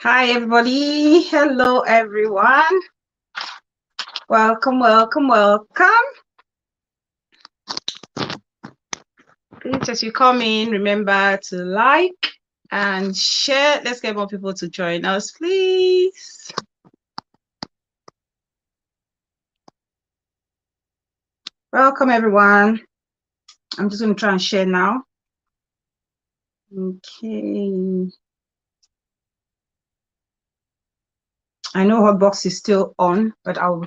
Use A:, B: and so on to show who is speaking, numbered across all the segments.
A: Hi, everybody. Hello, everyone. Welcome, welcome, welcome. Please, as you come in, remember to like and share. Let's get more people to join us, please. Welcome, everyone. I'm just going to try and share now. Okay. I know Hotbox is still on, but I'll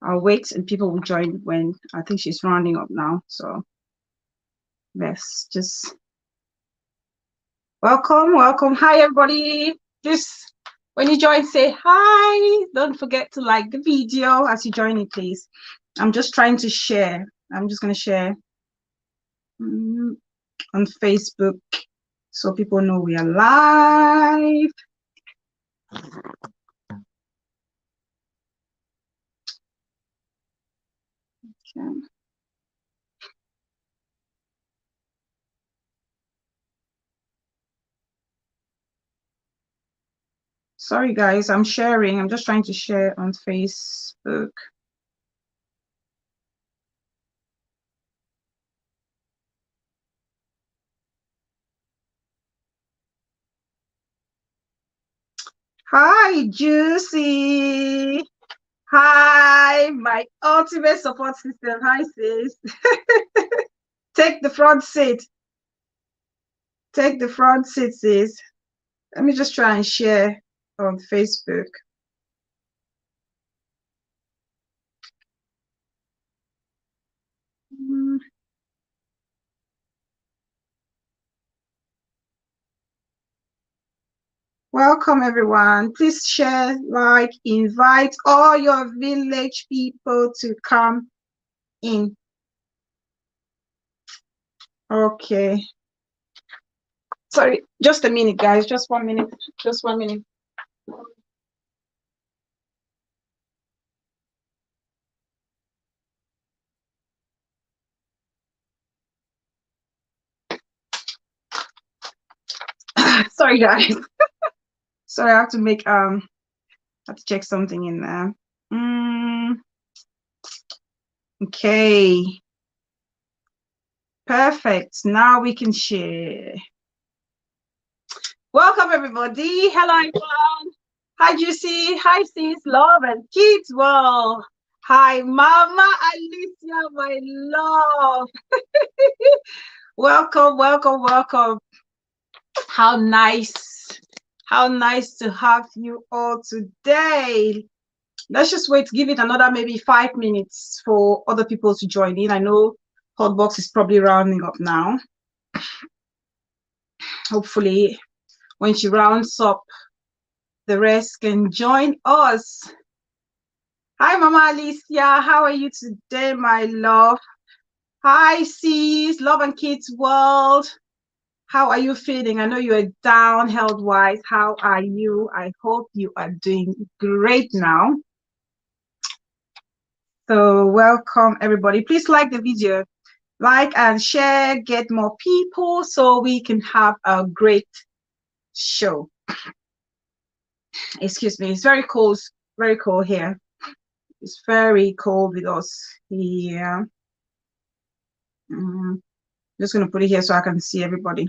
A: wait and people will join when I think she's rounding up now. So let's just welcome. Hi, everybody. Just when you join, say hi. Don't forget to like the video as you join it, please. I'm just trying to share. I'm just going to share on Facebook so people know we are live. Okay. Sorry, guys, I'm sharing. I'm just trying to share on Facebook. Hi, Juicy. Hi, my ultimate support system. Hi, sis. Take the front seat. Take the front seat, sis. Let me just try and share on Facebook. Welcome, everyone. Please share, like, invite all your village people to come in. Okay. Sorry, just a minute, guys. Just 1 minute. Just 1 minute. Sorry, guys. Sorry, I have to make have to check something in there. Okay. Perfect. Now we can share. Welcome, everybody. Hello, everyone. Hi, Juicy. Hi, sis. Love and kids. Well, hi, Mama Alicia, my love. welcome. How nice to have you all today. Let's just wait, give it another maybe 5 minutes for other people to join in. I know Hotbox is probably rounding up now. Hopefully, when she rounds up, the rest can join us. Hi, Mama Alicia. How are you today, my love? Hi, sis. Love and Kids World. How are you feeling? I know you are down health-wise. How are you? I hope you are doing great now. So welcome, everybody. Please like the video. Like and share. Get more people so we can have a great show. Excuse me. It's very cold here. It's very cold with us here. Just going to put it here so I can see everybody.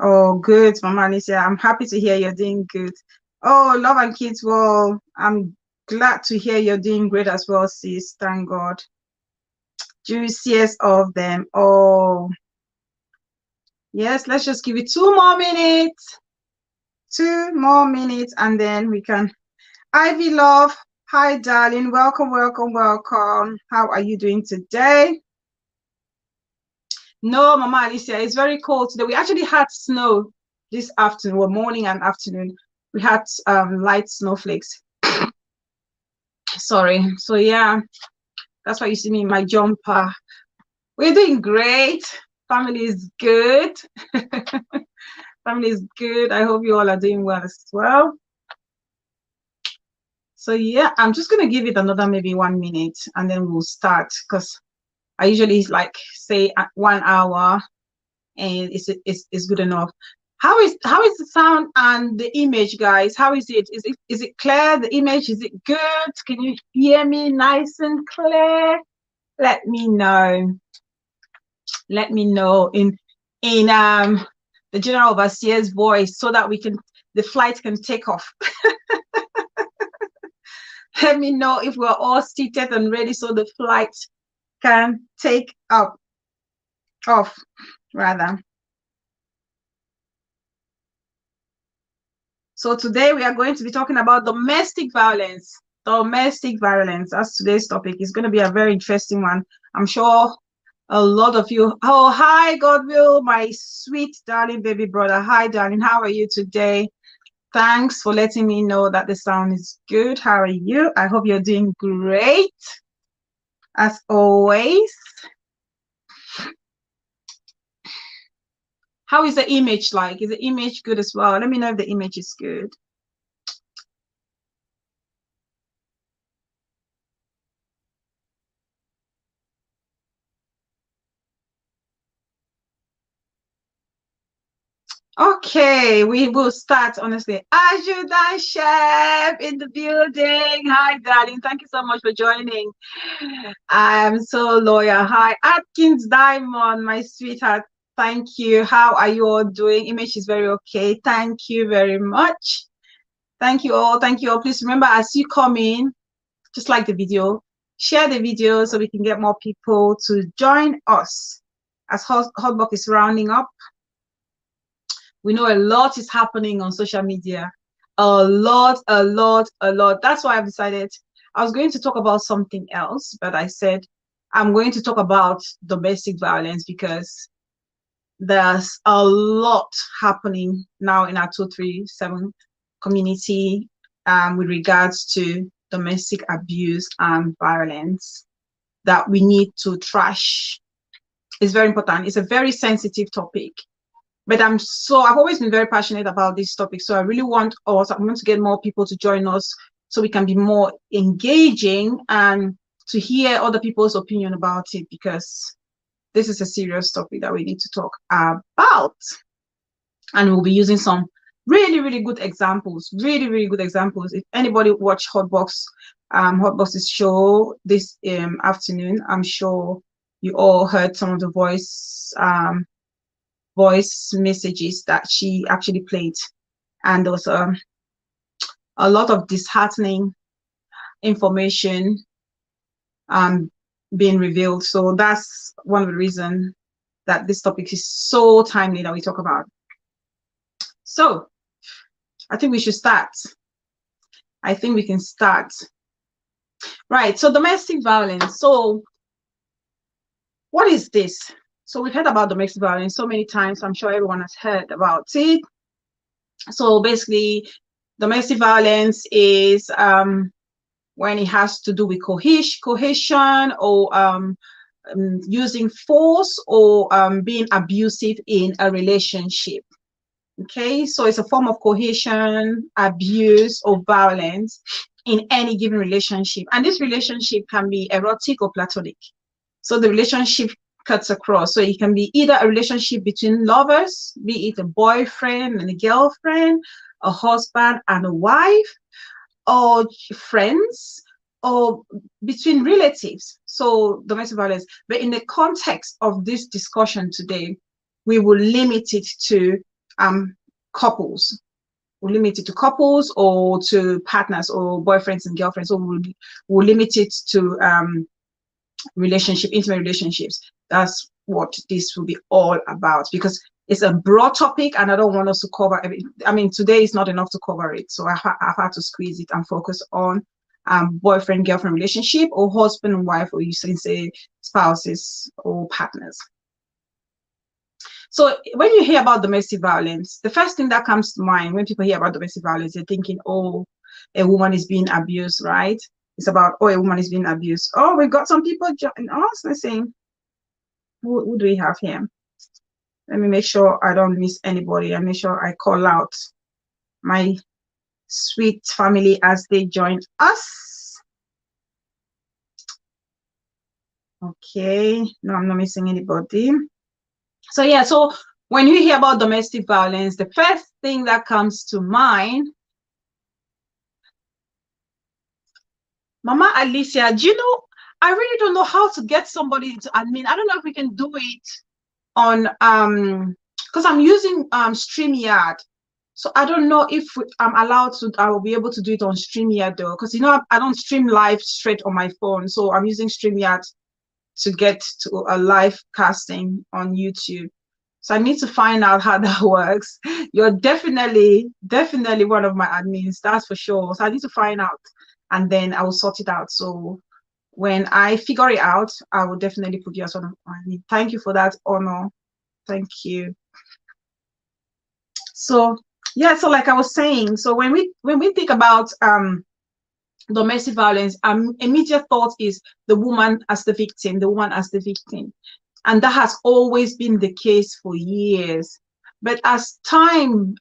A: Oh, good, Mama Alicia. I'm happy to hear you're doing good. Oh, Love and Kids, well, I'm glad to hear you're doing great as well, sis. Thank God. Juiciest of them. Oh, yes, let's just give it 2 more minutes. 2 more minutes, and then we can. Ivy Love, hi, darling. Welcome. How are you doing today? No, Mama Alicia, it's very cold today. We actually had snow this afternoon, or morning and afternoon. We had light snowflakes. Sorry. So yeah, that's why you see me in my jumper. We're doing great. Family is good. Family is good. I hope you all are doing well as well. So yeah, I'm just gonna give it another maybe 1 minute and then we'll start, because I usually like say 1 hour and it's good enough. How is the sound and the image, guys? How is it? Is it clear? The image, is it good? Can you hear me nice and clear? Let me know. Let me know in the general overseer's voice so that the flight can take off. Let me know if we're all seated and ready so the flight can take off rather. So today we are going to be talking about domestic violence. Domestic violence, that's today's topic. It's going to be a very interesting one. I'm sure a lot of you. Oh, hi, Godwill, my sweet, darling baby brother. Hi, darling. How are you today? Thanks for letting me know that the sound is good. How are you? I hope you're doing great, as always. How is the image like? Is the image good as well? Let me know if the image is good. Okay, we will start, honestly. Ajudan Chef in the building. Hi, darling. Thank you so much for joining. I'm so loyal. Hi, Atkins Diamond, my sweetheart. Thank you. How are you all doing? Image is very okay. Thank you very much. Thank you all. Thank you all. Please remember, as you come in, just like the video, share the video so we can get more people to join us. As Hotbox is rounding up, we know a lot is happening on social media. A lot. That's why I've decided I was going to talk about something else, but I said I'm going to talk about domestic violence because there's a lot happening now in our 237 community with regards to domestic abuse and violence that we need to trash. It's very important. It's a very sensitive topic. But I've always been very passionate about this topic. So I really want to get more people to join us so we can be more engaging and to hear other people's opinion about it, because this is a serious topic that we need to talk about. And we'll be using some really good examples, really good examples. If anybody watched Hotbox's show this afternoon, I'm sure you all heard some of the voice messages that she actually played, and there was a lot of disheartening information being revealed. So that's one of the reasons that this topic is so timely that we talk about. So I think we should start. I think we can start. Right, so domestic violence. So what is this? So we've heard about domestic violence so many times. I'm sure everyone has heard about it. So basically, domestic violence is when it has to do with cohesion or using force or being abusive in a relationship. Okay, so it's a form of cohesion, abuse, or violence in any given relationship. And this relationship can be erotic or platonic. So the relationship cuts across. So it can be either a relationship between lovers, be it a boyfriend and a girlfriend, a husband and a wife, or friends, or between relatives. So domestic violence. But in the context of this discussion today, we will limit it to couples. We'll limit it to couples or to partners or boyfriends and girlfriends. So we'll limit it to intimate relationships. That's what this will be all about, because it's a broad topic and I don't want us to cover everything. I mean, today is not enough to cover it. So I've had to squeeze it and focus on boyfriend, girlfriend relationship, or husband and wife, or you can say spouses or partners. So when you hear about domestic violence, the first thing that comes to mind when people hear about domestic violence, they're thinking, oh, a woman is being abused, right? It's about, oh, a woman is being abused. Oh, we've got some people joining us. Let's see. Who do we have here? Let me make sure I don't miss anybody. I make sure I call out my sweet family as they join us. Okay. No, I'm not missing anybody. So yeah, so when you hear about domestic violence, the first thing that comes to mind, Mama Alicia, do you know, I really don't know how to get somebody to admin. I don't know if we can do it on because I'm using StreamYard. So I don't know if I'm allowed to, I will be able to do it on StreamYard though, because you know I don't stream live straight on my phone. So I'm using StreamYard to get to a live casting on YouTube. So I need to find out how that works. You're definitely one of my admins, that's for sure. So I need to find out and then I will sort it out. So when I figure it out, I will definitely put you as one of my admins. Thank you for that honor. Thank you. So yeah, so like I was saying, so when we think about domestic violence, immediate thought is the woman as the victim, the woman as the victim. And that has always been the case for years. But as time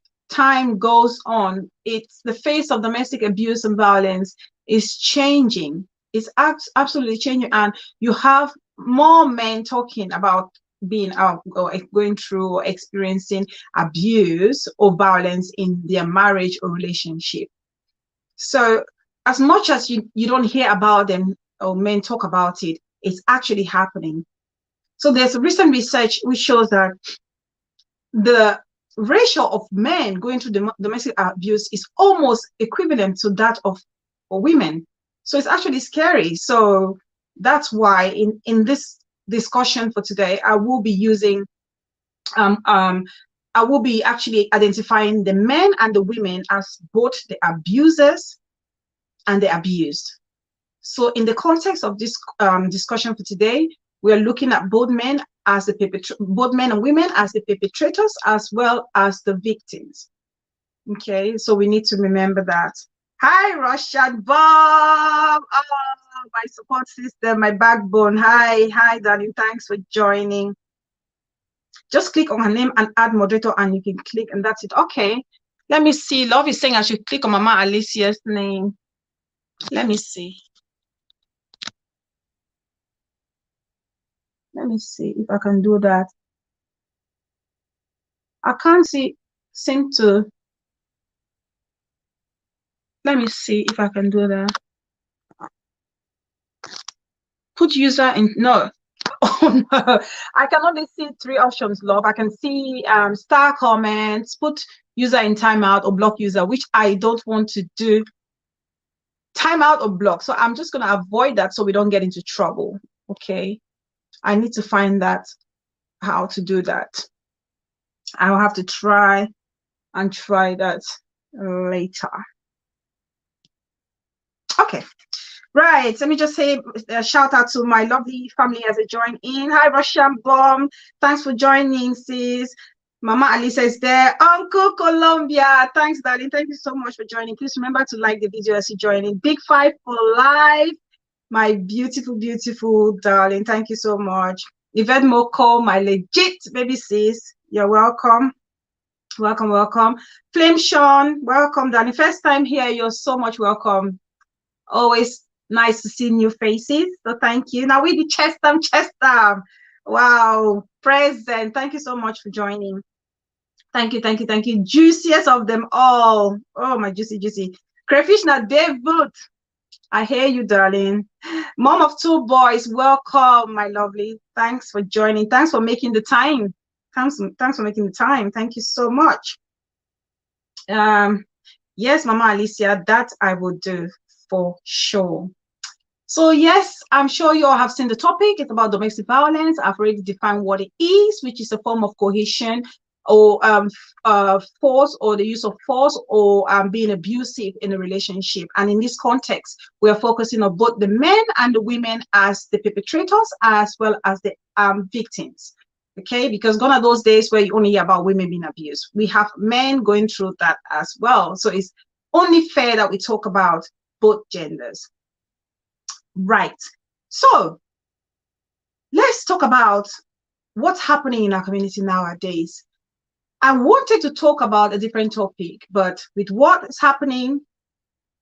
A: goes on, it's the face of domestic abuse and violence is changing. It's absolutely changing. And you have more men talking about being out or going through or experiencing abuse or violence in their marriage or relationship. So as much as you don't hear about them or men talk about it, it's actually happening. So there's recent research which shows that the ratio of men going through domestic abuse is almost equivalent to that of women. So it's actually scary. So that's why in this discussion for today, I will be using I will be actually identifying the men and the women as both the abusers and the abused. So in the context of this discussion for today, we are looking at both men as both men and women as the perpetrators as well as the victims. Okay, so we need to remember that. Hi, Russian Bob. Oh, my support system, my backbone. Hi, darling. Thanks for joining. Just click on her name and add moderator, and you can click, and that's it. Okay. Let me see. Love is saying I should click on Mama Alicia's name. Let me see. Let me see if I can do that. I can't seem to. Let me see if I can do that. Put user in, no. Oh no, I can only see 3 options, love. I can see star comments, put user in timeout or block user, which I don't want to do. Timeout or block. So I'm just going to avoid that so we don't get into trouble. Okay. I need to find that, how to do that. I'll have to try that later. Okay. Right, let me just say a shout out to my lovely family as they join in. Hi, Russian Bomb. Thanks for joining, sis. Mama Alisa is there. Uncle Colombia. Thanks, darling. Thank you so much for joining. Please remember to like the video as you join in. Big 5 for life. My beautiful, beautiful darling. Thank you so much. Yvette Moko, my legit baby sis. You're welcome. Welcome, welcome. Flame Sean, welcome, darling. First time here. You're so much welcome. Always nice to see new faces. So thank you. Now we the Chestam. Wow, present. Thank you so much for joining. Thank you. Juiciest of them all. Oh, my juicy. Crayfish now, David. I hear you, darling. Mom of 2 boys, welcome, my lovely. Thanks for joining. Thanks for making the time. Thanks for making the time. Thank you so much. Yes, Mama Alicia, that I will do for sure. So yes, I'm sure you all have seen the topic. It's about domestic violence. I've already defined what it is, which is a form of coercion or force, or the use of force, or being abusive in a relationship. And in this context, we are focusing on both the men and the women as the perpetrators as well as the victims. Okay, because gone are those days where you only hear about women being abused. We have men going through that as well. So it's only fair that we talk about both genders. Right. So let's talk about what's happening in our community nowadays. I wanted to talk about a different topic, but with what is happening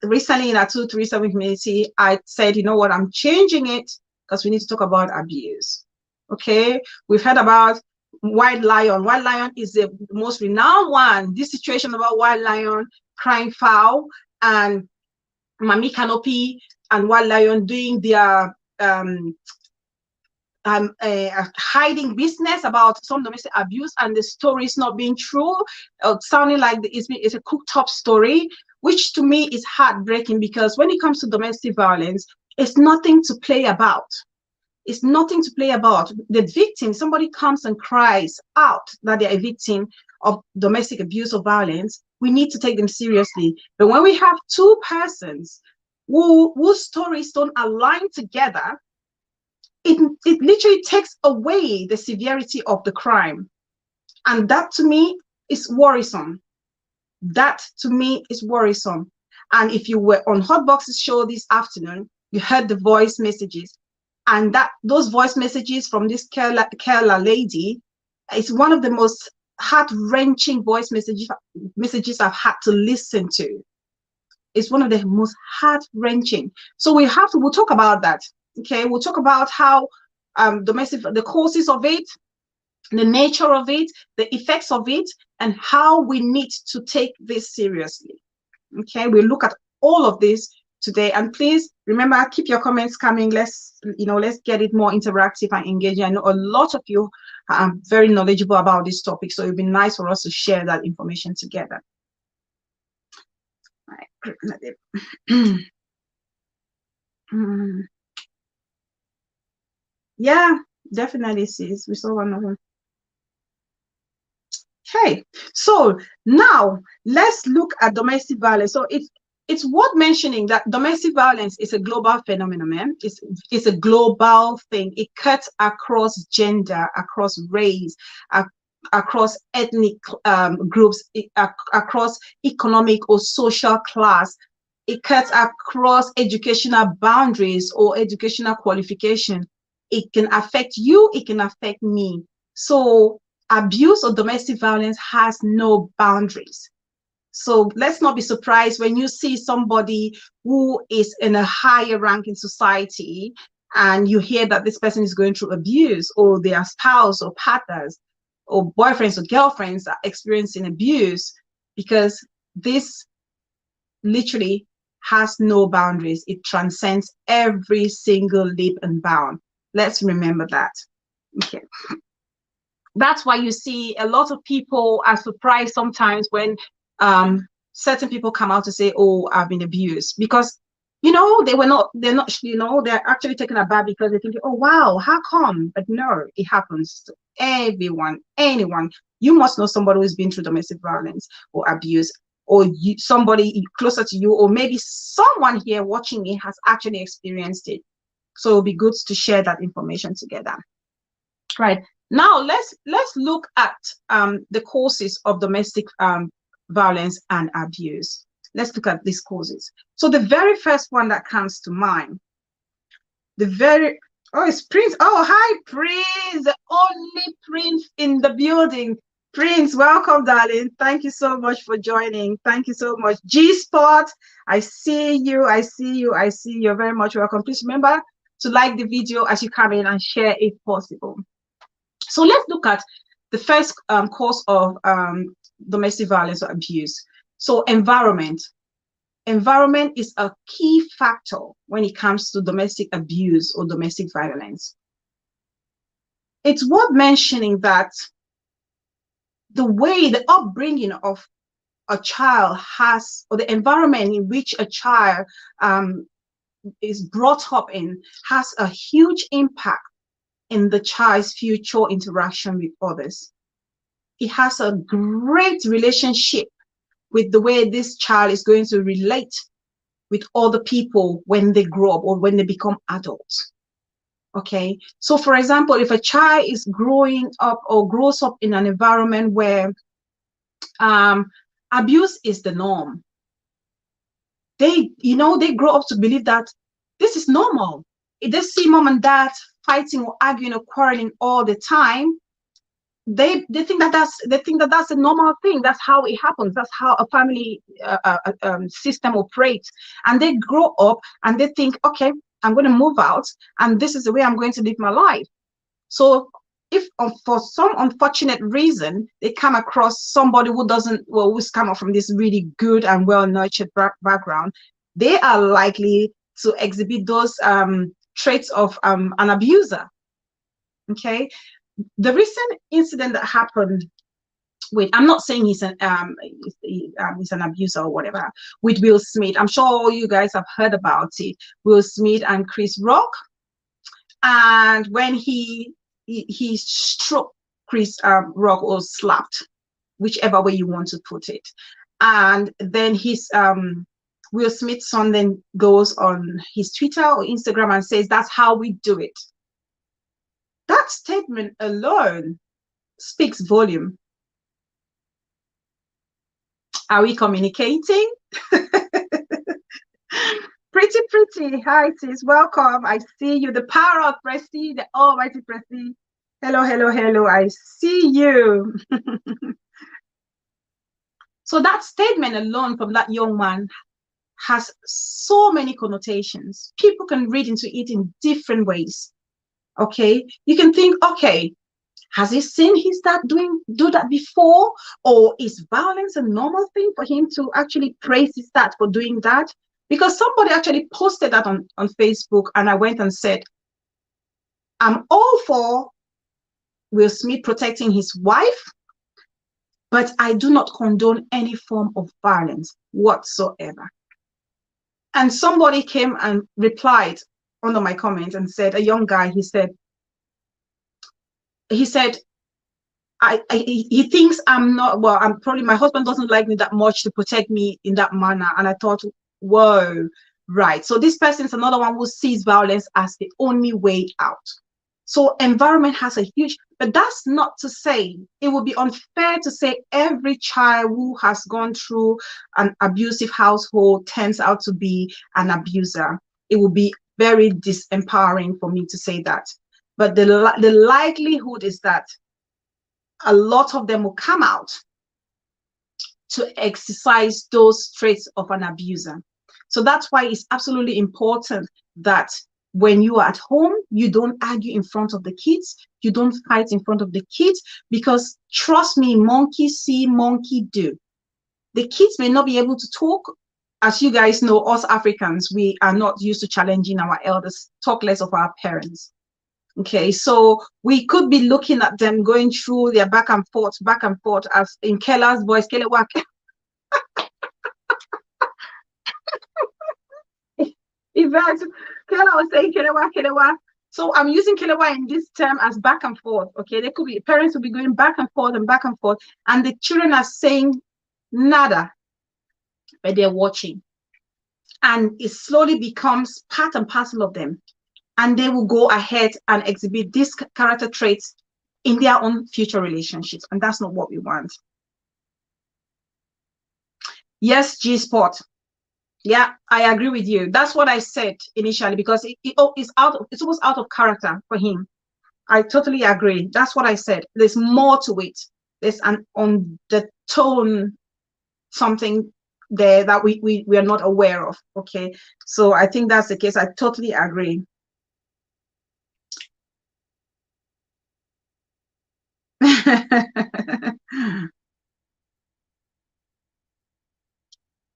A: recently in our 237 community, I said, you know what, I'm changing it because we need to talk about abuse. Okay, we've heard about White Lion. White Lion is the most renowned one. This situation about White Lion, Crying Fowl, and Mami Canopy and White Lion doing their hiding business about some domestic abuse, and the story is not being true, sounding like it's a cooked up story, which to me is heartbreaking, because when it comes to domestic violence, it's nothing to play about. It's nothing to play about. The victim, somebody comes and cries out that they're a victim of domestic abuse or violence, we need to take them seriously. But when we have two persons whose stories don't align together, it literally takes away the severity of the crime. And that to me is worrisome. That to me is worrisome. And if you were on Hotbox's show this afternoon, you heard the voice messages. And those voice messages from this Kerala lady is one of the most heart-wrenching voice messages I've had to listen to. It's one of the most heart-wrenching. So we'll talk about that. Okay, we'll talk about how the causes of it, the nature of it, the effects of it, and how we need to take this seriously. Okay, we'll look at all of this today. And please remember, keep your comments coming. Let's get it more interactive and engaging. I know a lot of you are very knowledgeable about this topic, so it'd be nice for us to share that information together. All right. Yeah, definitely, sis. We saw one of them. Okay, so now let's look at domestic violence. So it's worth mentioning that domestic violence is a global phenomenon, man. It's a global thing. It cuts across gender, across race, across ethnic groups, across economic or social class. It cuts across educational boundaries or educational qualification. It can affect you, it can affect me. So abuse or domestic violence has no boundaries. So let's not be surprised when you see somebody who is in a higher rank in society and you hear that this person is going through abuse, or their spouse or partners or boyfriends or girlfriends are experiencing abuse, because this literally has no boundaries. It transcends every single leap and bound. Let's remember that. Okay. That's why you see a lot of people are surprised sometimes when certain people come out to say, oh, I've been abused, because they're actually taken aback because they think, oh wow, how come? But no, it happens to everyone, anyone. You must know somebody who's been through domestic violence or abuse, or somebody closer to you, or maybe someone here watching me has actually experienced it. So it'll be good to share that information together. Right. Now let's look at the causes of domestic violence and abuse. Let's look at these causes. So the very first one that comes to mind, it's Prince. Oh, hi, Prince, the only Prince in the building. Prince, welcome, darling. Thank you so much for joining. Thank you so much. G-Spot, I see you. You're very much welcome. Please remember to like the video as you come in and share if possible. So let's look at the first cause of domestic violence or abuse. So environment. Environment is a key factor when it comes to domestic abuse or domestic violence. It's worth mentioning that the upbringing of a child has, or the environment in which a child is brought up in, has a huge impact in the child's future interaction with others. It has a great relationship with the way this child is going to relate with other people when they grow up or when they become adults. Okay, so for example, if a child is growing up or grows up in an environment where abuse is the norm, they grow up to believe that this is normal. If they see mom and dad fighting or arguing or quarreling all the time, they think that that's a normal thing. That's how it happens. That's how a family system operates. And they grow up and they think, okay, I'm going to move out, and this is the way I'm going to live my life. So if for some unfortunate reason they come across somebody who doesn't, well, who's come up from this really good and well-nurtured background, they are likely to exhibit those traits of an abuser. Okay, the recent incident that happened with, I'm not saying he's an abuser or whatever, with Will Smith. I'm sure all you guys have heard about it. Will Smith and Chris Rock, and when he struck Chris Rock, or slapped, whichever way you want to put it, and then his Will Smith's son then goes on his Twitter or Instagram and says, "That's how we do it." That statement alone speaks volume. Are we communicating? Pretty. Hi, sis. Welcome. I see you. The power of Presti, the almighty Presti. Hello. I see you. So that statement alone from that young man has so many connotations. People can read into it in different ways. Okay, you can think, okay, has he seen his dad do that before? Or is violence a normal thing for him to actually praise his dad for doing that? Because somebody actually posted that on Facebook, and I went and said, I'm all for Will Smith protecting his wife, but I do not condone any form of violence whatsoever. And somebody came and replied under my comment and said, a young guy, he said, he thinks I'm not, well, I'm probably, my husband doesn't like me that much to protect me in that manner. And I thought, whoa, right. So this person is another one who sees violence as the only way out. So environment has a huge, but that's not to say, it would be unfair to say every child who has gone through an abusive household turns out to be an abuser. It would be very disempowering for me to say that. But the likelihood is that a lot of them will come out to exercise those traits of an abuser. So that's why it's absolutely important that when you are at home, you don't argue in front of the kids, you don't fight in front of the kids, because trust me, monkey see, monkey do. The kids may not be able to talk. As you guys know, us Africans, we are not used to challenging our elders, talk less of our parents. Okay, so we could be looking at them going through their back and forth, as in Keller's voice, Kelewak. Event, Keller was saying Kelewa. So I'm using Kelewa in this term as back and forth. Okay, they could be, parents will be going back and forth, and the children are saying nada, but they're watching. And it slowly becomes part and parcel of them. And they will go ahead and exhibit these character traits in their own future relationships. And that's not what we want. Yes, G-Spot. Yeah, I agree with you. That's what I said initially, because it's almost out of character for him. I totally agree. That's what I said. There's more to it. There's an on the tone, something there that we are not aware of. Okay, so I think that's the case. I totally agree.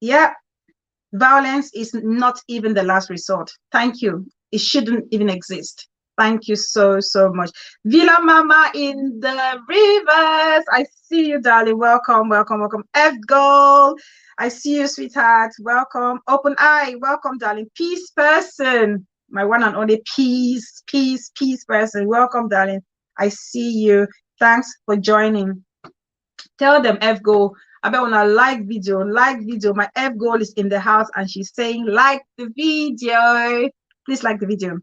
A: Yeah, violence is not even the last resort. Thank you. It shouldn't even exist. Thank you so much. Villa Mama in the Rivers. I see you, darling. Welcome. F Gold. I see you, sweetheart. Welcome. Open Eye. Welcome, darling. Peace person. My one and only peace person. Welcome, darling. I see you. Thanks for joining. Tell them F Gold. I bet when I like video. My F Goal is in the house and she's saying like the video. Please like the video.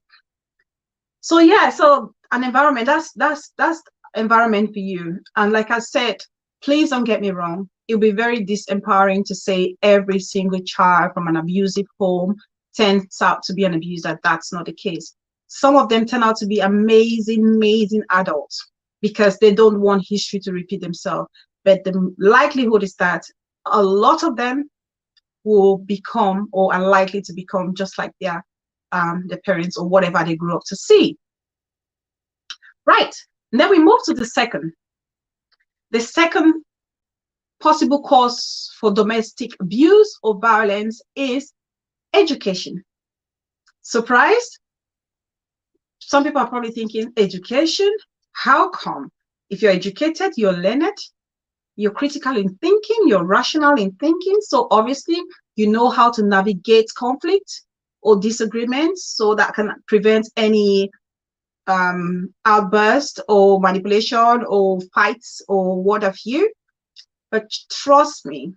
A: So yeah, so an environment, that's environment for you. And like I said, please don't get me wrong. It'll be very disempowering to say every single child from an abusive home turns out to be an abuser. That's not the case. Some of them turn out to be amazing adults because they don't want history to repeat themselves. But the likelihood is that a lot of them will become or are likely to become just like their parents or whatever they grew up to see. Right. And then we move to the second. The second possible cause for domestic abuse or violence is education. Surprised? Some people are probably thinking, education? How come? If you're educated, you're learned, you're critical in thinking, you're rational in thinking. So obviously, you know how to navigate conflict or disagreements so that can prevent any outburst or manipulation or fights or what have you. But trust me,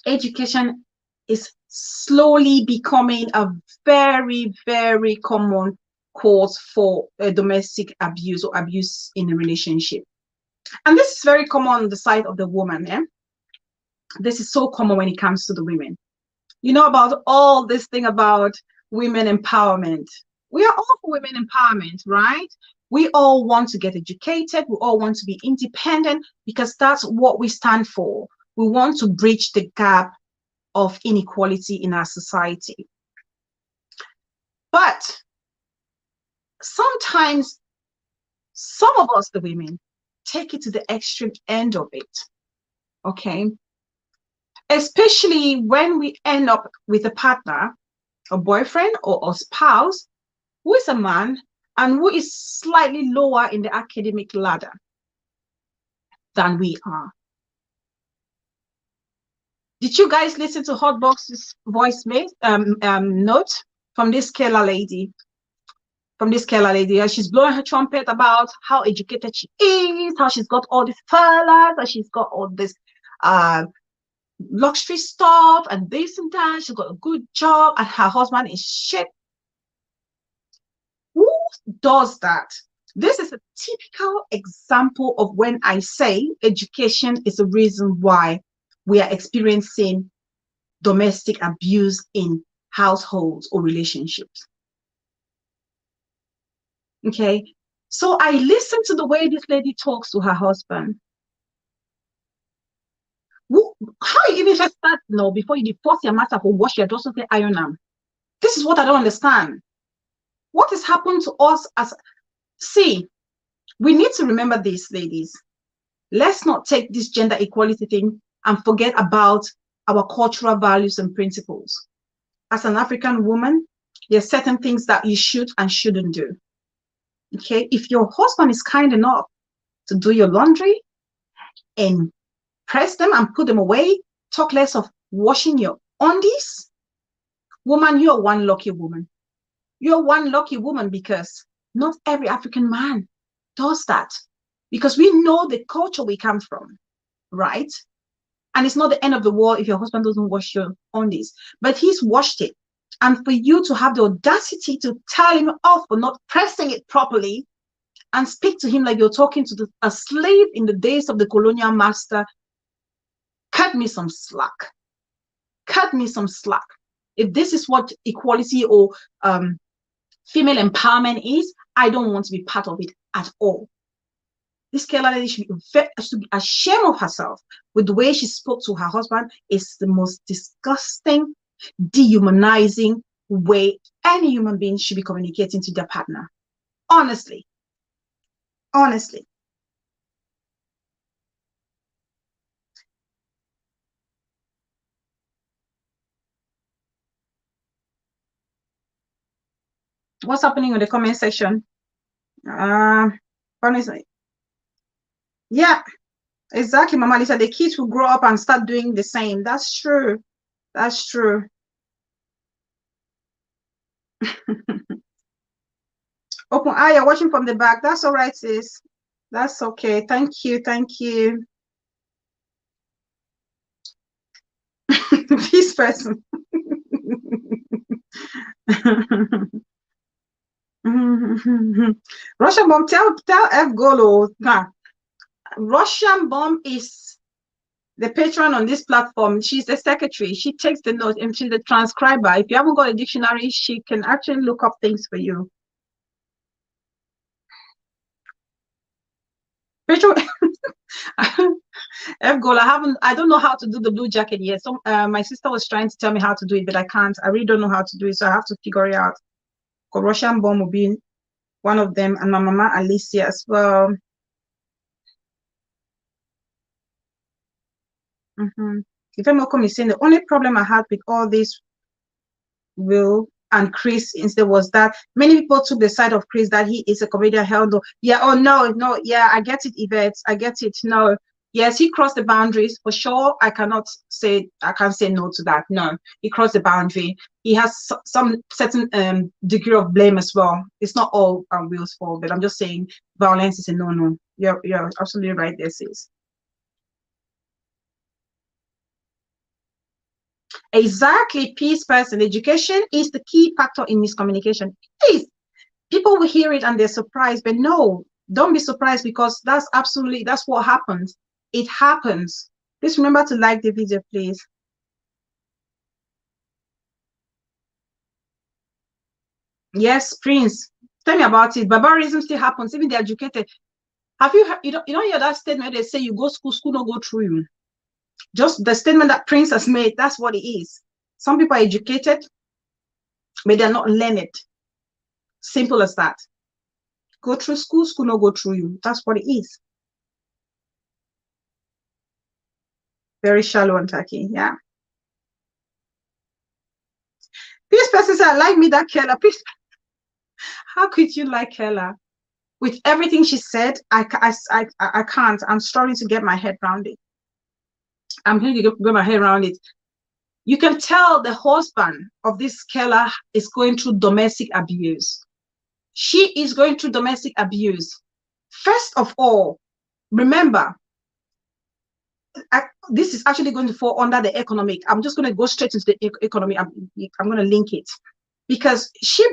A: education is slowly becoming a very, very common cause for domestic abuse or abuse in a relationship. And this is very common on the side of the woman. Eh? This is so common when it comes to the women. You know about all this thing about women empowerment. We are all for women empowerment, right? We all want to get educated. We all want to be independent because that's what we stand for. We want to bridge the gap of inequality in our society. But sometimes some of us, the women, take it to the extreme end of it. Okay. Especially when we end up with a partner, a boyfriend or a spouse who is a man and who is slightly lower in the academic ladder than we are. Did you guys listen to Hotbox's voice note from this Kayla lady? She's blowing her trumpet about how educated she is, how she's got all these fellas, and she's got all this luxury stuff and this and that. She's got a good job and her husband is shit. Who does that? This is a typical example of when I say education is the reason why we are experiencing domestic abuse in households or relationships. Okay, so I listen to the way this lady talks to her husband. How you even just start before you divorce your matter for wash your doesn't say iron them? This is what I don't understand. What has happened to us see, we need to remember this, ladies. Let's not take this gender equality thing and forget about our cultural values and principles. As an African woman, there are certain things that you should and shouldn't do. Okay, if your husband is kind enough to do your laundry and press them and put them away, talk less of washing your undies, woman, you're one lucky woman. You're one lucky woman because not every African man does that. Because we know the culture we come from, right? And it's not the end of the world if your husband doesn't wash your undies, but he's washed it. And for you to have the audacity to tell him off for not pressing it properly and speak to him like you're talking to a slave in the days of the colonial master, cut me some slack. Cut me some slack. If this is what equality or female empowerment is, I don't want to be part of it at all. This Kayla lady should be ashamed of herself with the way she spoke to her husband. It's the most disgusting, dehumanizing way any human being should be communicating to their partner. Honestly. Honestly. What's happening in the comment section? Honestly. Yeah, exactly, Mama Lisa. The kids will grow up and start doing the same. That's true. That's true. Open eye, you're watching from the back. That's all right, sis. That's okay. Thank you. Thank you. This person. Russian bomb, tell F Golo. Russian bomb is the patron on this platform. She's the secretary. She takes the notes and she's the transcriber. If you haven't got a dictionary, she can actually look up things for you. Patron F goal. I don't know how to do the blue jacket yet. So my sister was trying to tell me how to do it, but I can't. I really don't know how to do it, so I have to figure it out. Russian bomb will be one of them, and my mama Alicia as well. If Malcolm is saying the only problem I had with all this Will and Chris instead was that many people took the side of Chris that he is a comedian. Hell no. Yeah, oh no, yeah, I get it, Yvette. I get it. No. Yes, he crossed the boundaries for sure. I can't say no to that. No, he crossed the boundary. He has some certain degree of blame as well. It's not all Will's fault, but I'm just saying violence is a no. You're absolutely right there, sis. Exactly, peace person. Education is the key factor in miscommunication. Please, people will hear it and they're surprised, but no, don't be surprised, because that's what happens. It happens. Please remember to like the video, please. Yes, Prince, tell me about it. Barbarism still happens, even the educated. Have you heard, you don't hear that statement? They say you go school no go through you. Just the statement that Prince has made, that's what it is. Some people are educated, but they're not learned. Simple as that. Go through school no go through you. That's what it is. Very shallow and tacky, yeah. Peace person said, I like me that Kella. Peace. How could you like Kella? With everything she said, I can't. I'm struggling to get my head around it. I'm going to get my head around it. You can tell the husband of this Kella is going through domestic abuse. She is going through domestic abuse. First of all, remember, this is actually going to fall under the economic. I'm just going to go straight into the economy. I'm going to link it, because she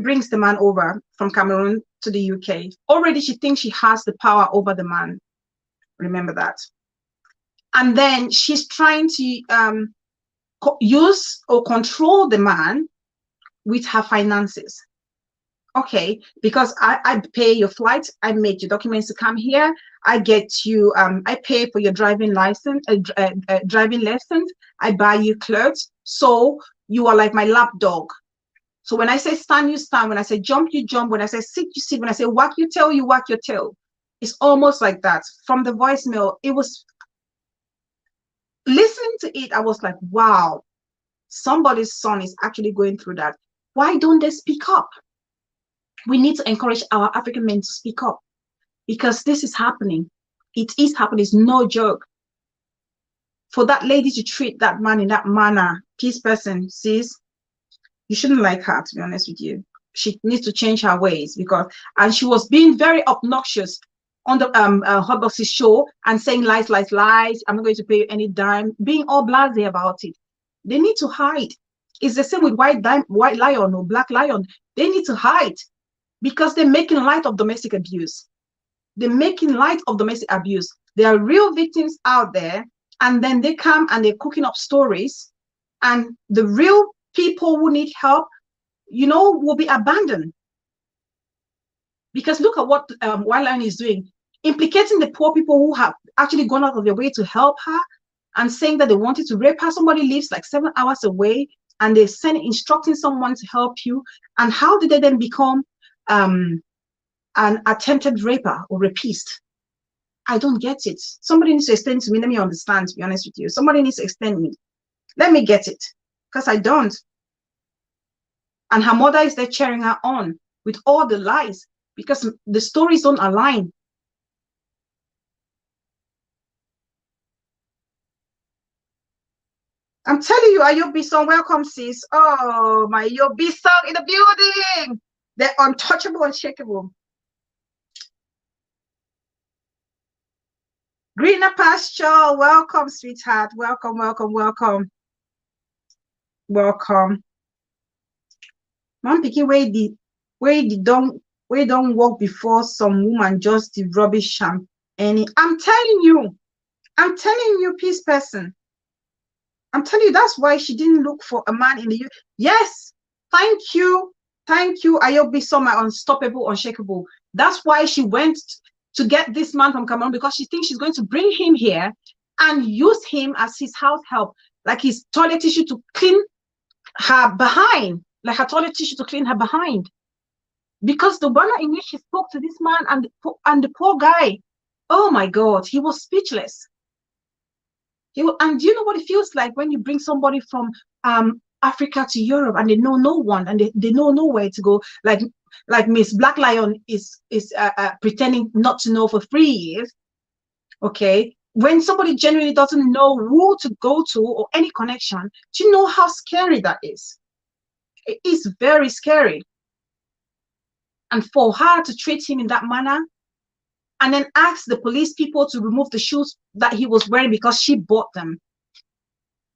A: brings the man over from Cameroon to the UK. Already she thinks she has the power over the man. Remember that. And then she's trying to use or control the man with her finances. Okay, because I pay your flight, I make your documents to come here, I get you, I pay for your driving license, driving lessons, I buy you clothes, so you are like my lapdog. So when I say stand, you stand. When I say jump, you jump. When I say sit, you sit. When I say whack your tail, you whack your tail. It's almost like that. From the voicemail, it was, listening to it, I was like, wow, somebody's son is actually going through that. Why don't they speak up? We need to encourage our African men to speak up, because this is happening. It is happening. It's no joke. For that lady to treat that man in that manner, peace person, sis, you shouldn't like her, to be honest with you. She needs to change her ways, and she was being very obnoxious on the Hot Box's show and saying lies. I'm not going to pay you any dime, being all blasé about it. They need to hide. It's the same with White Lion or Black Lion. They need to hide, because they're making light of domestic abuse. They're making light of domestic abuse. There are real victims out there, and then they come and they're cooking up stories, and the real people who need help, will be abandoned. Because look at what White Lion is doing, implicating the poor people who have actually gone out of their way to help her, and saying that they wanted to rape her. Somebody lives like 7 hours away, and they're instructing someone to help you. And how did they then become an attempted raper or rapist? I don't get it. Somebody needs to explain to me. Let me understand, to be honest with you. Somebody needs to explain me. Let me get it, because I don't. And her mother is there cheering her on with all the lies, because the stories don't align. I'm telling you, Ayobi song, welcome, sis. Oh, my Ayobi song in the building. They're untouchable, unshakable. Greener pasture, welcome, sweetheart. Welcome. Man picking where don't walk before some woman just the rubbish and any. I'm telling you, peace person. I'm telling you, that's why she didn't look for a man in the U. Yes, thank you, Ayobi saw my unstoppable, unshakable. That's why she went to get this man from Cameroon, because she thinks she's going to bring him here and use him as his house help, like his toilet tissue to clean her behind, like her toilet tissue to clean her behind. because the manner in which she spoke to this man and the poor guy, oh my God, he was speechless. And do you know what it feels like when you bring somebody from Africa to Europe and they know no one and they know nowhere to go, like Miss Black Lion is pretending not to know for 3 years. Okay, when somebody genuinely doesn't know who to go to or any connection, do you know how scary that is? It is very scary. And for her to treat him in that manner and then ask the police people to remove the shoes that he was wearing because she bought them,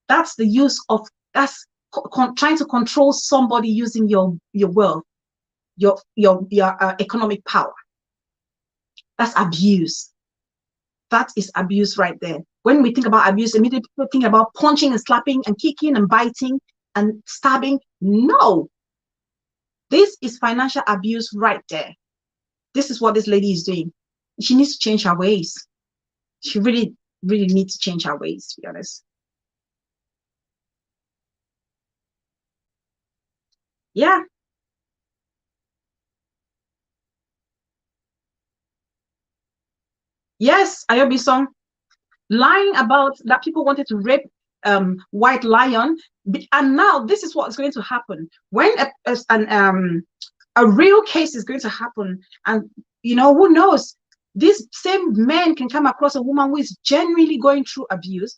A: that's the use of, that's trying to control somebody using your wealth, your economic power. That's abuse. That is abuse right there. When we think about abuse, immediately people think about punching and slapping and kicking and biting and stabbing. No, this is financial abuse right there. This is what this lady is doing. She needs to change her ways. She really, really needs to change her ways, to be honest. Yeah. Yes, Ayobi song. Lying about that people wanted to rape White Lion, and now this is what's going to happen when a real case is going to happen, and you know, who knows, these same men can come across a woman who is genuinely going through abuse,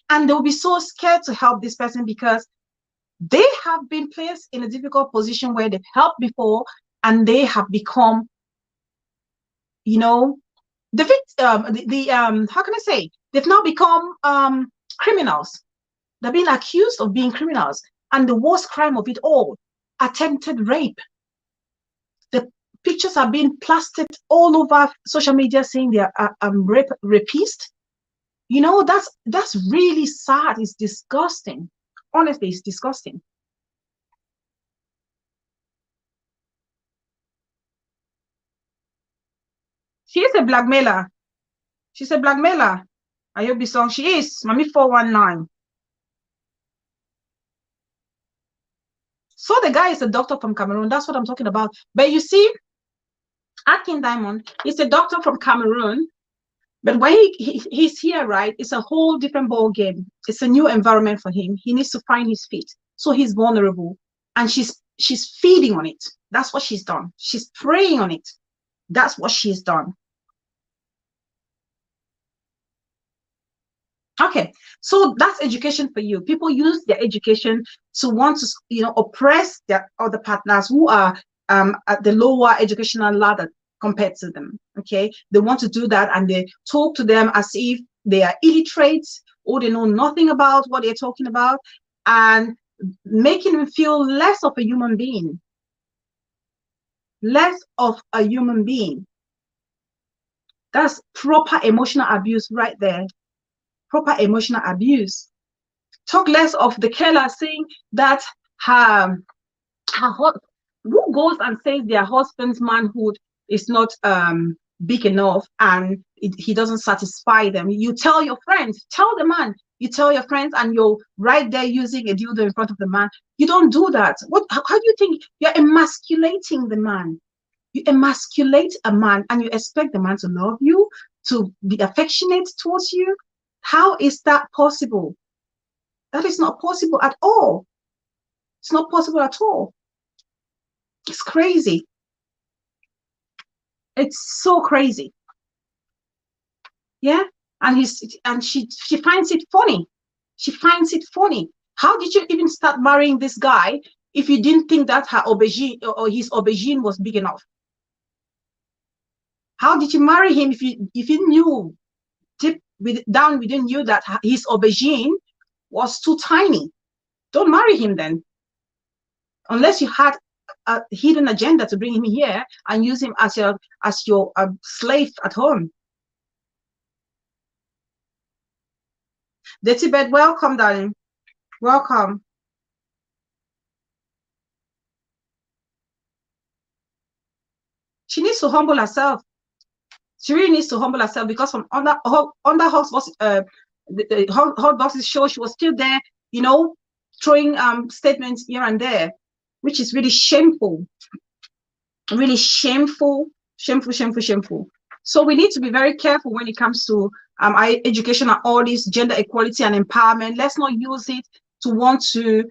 A: and they'll be so scared to help this person because they have been placed in a difficult position where they've helped before and they have become, you know, how can I say, they've now become criminals. They're being accused of being criminals, and the worst crime of it all, attempted rape. The pictures are being plastered all over social media saying they are rapist. You know, that's really sad. It's disgusting. Honestly, it's disgusting. She is a blackmailer. She's a blackmailer. Ayobi song. She is. Mami 419. So the guy is a doctor from Cameroon. That's what I'm talking about. But you see, Akin Diamond is a doctor from Cameroon. But when he's here, right, it's a whole different ball game. It's a new environment for him. He needs to find his feet. So he's vulnerable. And she's feeding on it. That's what she's done. She's preying on it. That's what she's done. Okay, so that's education for you. People use their education to want to, you know, oppress their other partners who are at the lower educational ladder compared to them. Okay, they want to do that and they talk to them as if they are illiterate or they know nothing about what they're talking about, and making them feel less of a human being. Less of a human being. That's proper emotional abuse right there. Proper emotional abuse. Talk less of the killer saying that who goes and says their husband's manhood is not big enough and he doesn't satisfy them. You tell your friends, tell the man, you tell your friends, and you're right there using a dildo in front of the man. You don't do that. How do you think you're emasculating the man? You emasculate a man and you expect the man to love you, to be affectionate towards you. How is that possible? That is not possible at all. It's not possible at all. It's crazy. It's so crazy. Yeah. And she finds it funny. She finds it funny. How did you even start marrying this guy if you didn't think that her aubergine or his aubergine was big enough? How did you marry him if you knew down within you that his aubergine was too tiny? Don't marry him then, unless you had a hidden agenda to bring him here and use him as your slave at home. The Tibet, welcome, darling. Welcome. She needs to humble herself. She really needs to humble herself, because from under Hot Box's show, she was still there, you know, throwing statements here and there, which is really shameful. really shameful, shameful, shameful, shameful. So we need to be very careful when it comes to education and all this gender equality and empowerment. Let's not use it to want to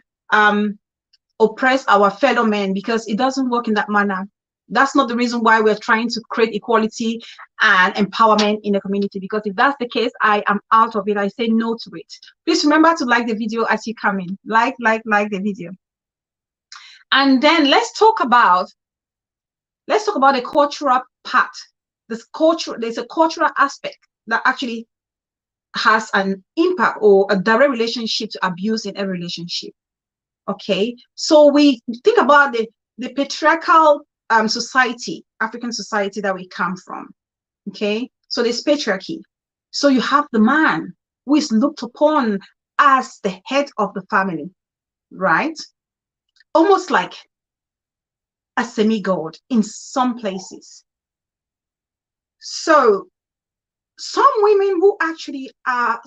A: oppress our fellow men, because it doesn't work in that manner. That's not the reason why we're trying to create equality and empowerment in the community, because if that's the case, I am out of it. I say no to it. Please remember to like the video as you come in. Like the video. And then let's talk about the cultural part. There's a cultural aspect that actually has an impact or a direct relationship to abuse in every relationship. Okay, so we think about the patriarchal society, African society that we come from. Okay, so there's patriarchy. So you have the man who is looked upon as the head of the family, right? Almost like a semi-god in some places. So some women who actually are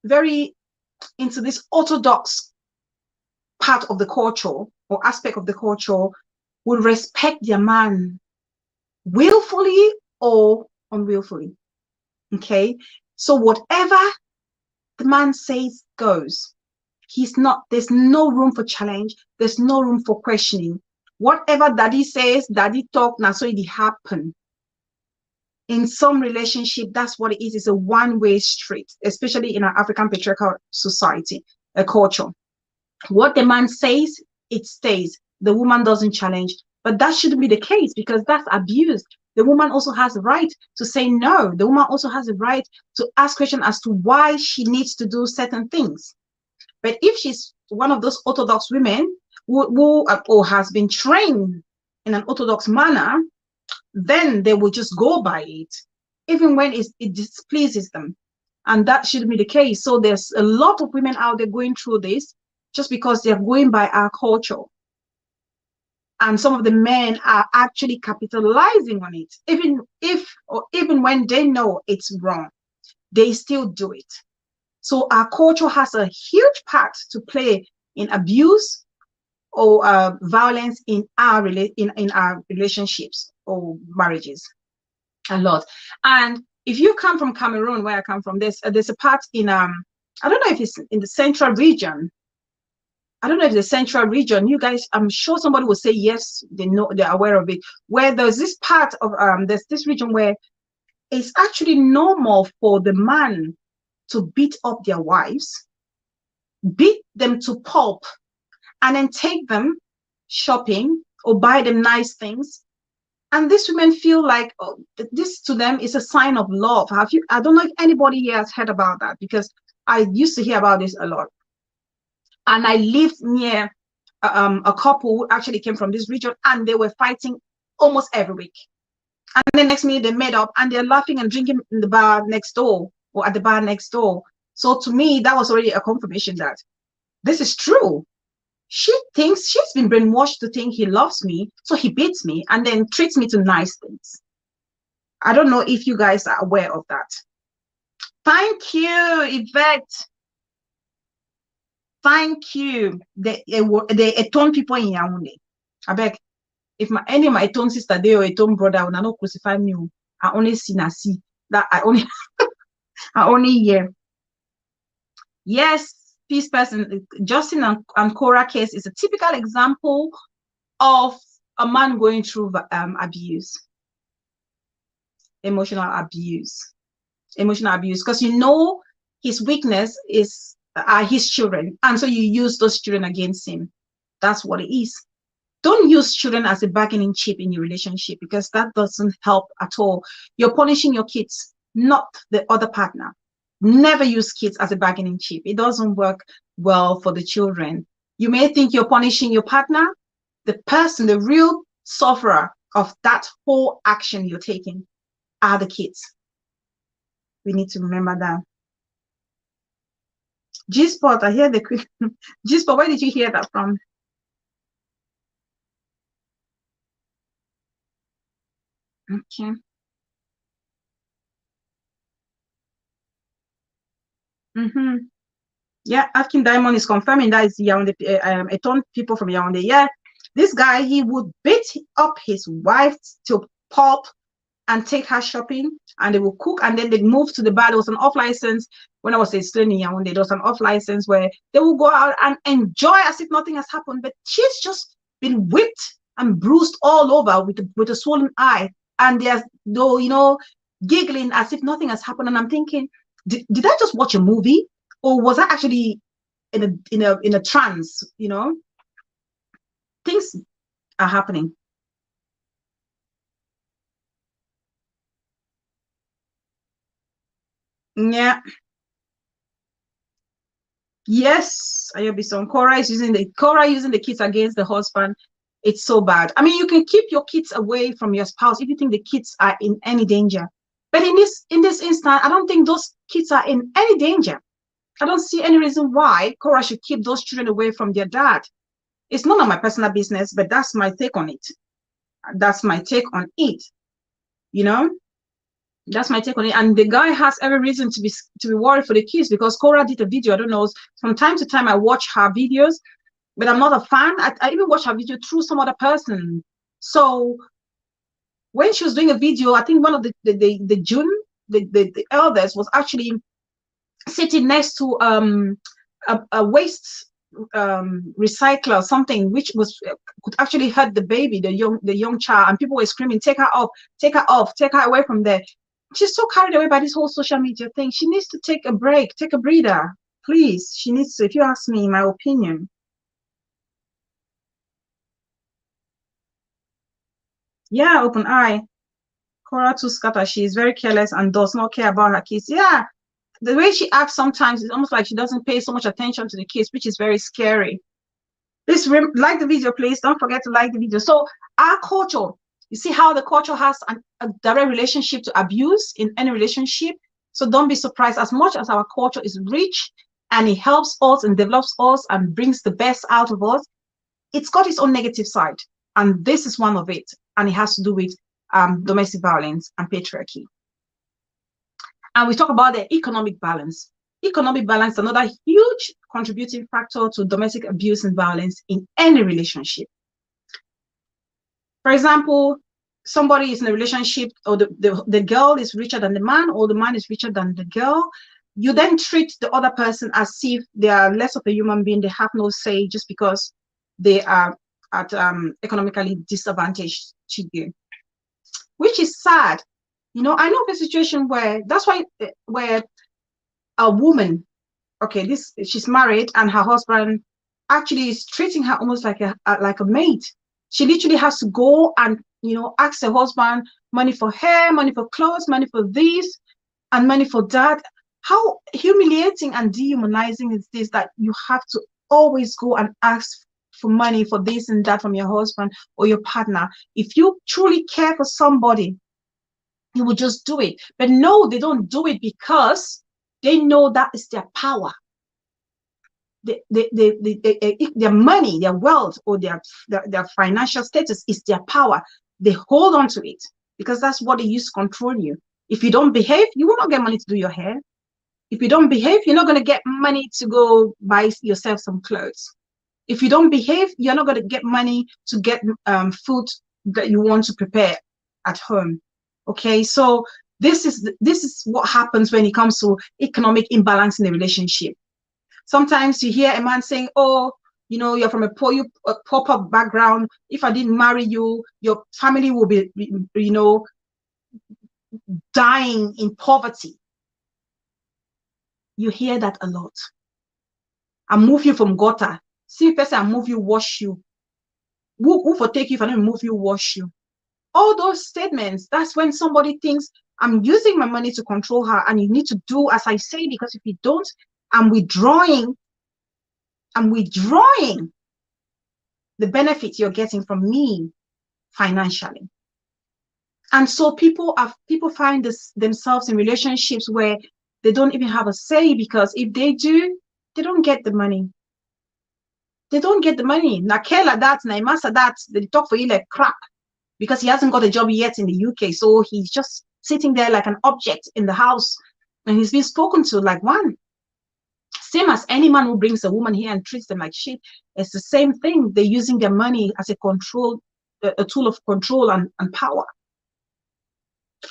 A: very into this orthodox part of the culture or aspect of the culture will respect their man willfully or unwillfully. Okay, so whatever the man says goes. There's no room for challenge, there's no room for questioning. Whatever daddy says, daddy talk, now so it happen. In some relationship, that's what it is. It's a one-way street, especially in our African patriarchal society, a culture. What the man says, it stays. The woman doesn't challenge. But that shouldn't be the case, because that's abuse. The woman also has the right to say no. The woman also has the right to ask questions as to why she needs to do certain things. But if she's one of those orthodox women who or has been trained in an orthodox manner, then they will just go by it, even when it displeases them. And that shouldn't be the case. So there's a lot of women out there going through this just because they're going by our culture. And some of the men are actually capitalizing on it, even when they know it's wrong, they still do it. So our culture has a huge part to play in abuse or violence in our relationships or marriages. A lot. And if you come from Cameroon, where I come from, there's a part in I don't know if it's in the central region. I don't know if the central region, you guys, I'm sure somebody will say yes, they're aware of it, where there's this part of there's this region where it's actually normal for the man to beat up their wives, beat them to pulp, and then take them shopping or buy them nice things. And these women feel like, oh, this to them is a sign of love. I don't know if anybody here has heard about that, because I used to hear about this a lot. And I lived near a couple who actually came from this region, and they were fighting almost every week. And then next minute they made up and they're laughing and drinking in the bar next door or at the bar next door. So to me, that was already a confirmation that this is true. She thinks she's been brainwashed to think he loves me, so he beats me and then treats me to nice things. I don't know if you guys are aware of that. Thank you, Yvette. Thank you. The Eton people in Yaoundé. I beg, if any of my Eton sister there or Eton brother will not crucify me, I only see Nasi. That I only hear. Yes, this person, Justin and Cora case is a typical example of a man going through abuse, emotional abuse, because you know his weakness is his children, and so you use those children against him. That's what it is. Don't use children as a bargaining chip in your relationship, because that doesn't help at all. You're punishing your kids, not the other partner. Never use kids as a bargaining chip. It doesn't work well for the children. You may think you're punishing your partner. The person, the real sufferer of that whole action you're taking are the kids. We need to remember that. G-Spot, I hear the G-Spot, where did you hear that from? Okay. Yeah, Afkin Diamond is confirming that it's Yaoundé, a ton people from Yaoundé. Yeah, This guy, he would beat up his wife to pulp and take her shopping, and they will cook, and then they move to the bar. There was an off license when I was a student, and when there was an off license where they will go out and enjoy as if nothing has happened. But she's just been whipped and bruised all over with a swollen eye, and they're though giggling as if nothing has happened. And I'm thinking, did I just watch a movie, or was I actually in a trance? Things are happening. Yeah. Yes, Ayobison. Cora using the kids against the husband. It's so bad. I mean, you can keep your kids away from your spouse if you think the kids are in any danger. But in this instant, I don't think those kids are in any danger. I don't see any reason why Cora should keep those children away from their dad. It's none of my personal business, but that's my take on it. That's my take on it. You know? That's my take on it. And the guy has every reason to be worried for the kids, because Cora did a video. I don't know. From time to time, I watch her videos, but I'm not a fan. I even watch her video through some other person. So when she was doing a video, I think one of the elders was actually sitting next to a waste recycler, something which could actually hurt the baby, the young child, and people were screaming, take her off, take her off, take her away from there. She's so carried away by this whole social media thing. She needs to take a break, take a breather, please. She needs to, if you ask me, my opinion. Yeah, open eye. Cora too scatter. She is very careless and does not care about her kids. Yeah, the way she acts sometimes is almost like she doesn't pay so much attention to the kids, which is very scary. Please like the video, please. Don't forget to like the video. So our culture, you see how the culture has a direct relationship to abuse in any relationship. So don't be surprised. As much as our culture is rich and it helps us and develops us and brings the best out of us, it's got its own negative side. And this is one of it. And it has to do with domestic violence and patriarchy. And we talk about the economic balance. Economic balance, another huge contributing factor to domestic abuse and violence in any relationship. For example, somebody is in a relationship, or the girl is richer than the man, or the man is richer than the girl. You then treat the other person as if they are less of a human being. They have no say just because they are at economically disadvantaged to you, which is sad. I know of a situation where that's why where a woman, okay, she's married and her husband actually is treating her almost like a maid. She literally has to go and ask her husband money for hair, money for clothes, money for this, and money for that. How humiliating and dehumanizing is this, that you have to always go and ask for money for this and that from your husband or your partner? If you truly care for somebody, you will just do it. But no, they don't do it because they know that is their power. Their money, their wealth, or their financial status is their power. They hold on to it because that's what they use to control you. If you don't behave, you will not get money to do your hair. If you don't behave, you're not going to get money to go buy yourself some clothes. If you don't behave, you're not going to get money to get food that you want to prepare at home. Okay, so this is what happens when it comes to economic imbalance in a relationship. Sometimes you hear a man saying, oh, you're from a poor background. If I didn't marry you, your family will be, dying in poverty. You hear that a lot. I move you from gutter. See, person, I move you, wash you. Who for take you if I don't move you, wash you? All those statements, that's when somebody thinks, I'm using my money to control her, and you need to do as I say, because if you don't, I'm withdrawing the benefit you're getting from me financially. And so people find themselves in relationships where they don't even have a say, because if they do, they don't get the money. They don't get the money. Nakela that, Naimasa that, they talk for you like crap because he hasn't got a job yet in the UK. So he's just sitting there like an object in the house, and he's being spoken to like one. Same as any man who brings a woman here and treats them like shit. It's the same thing. They're using their money as a tool of control and power.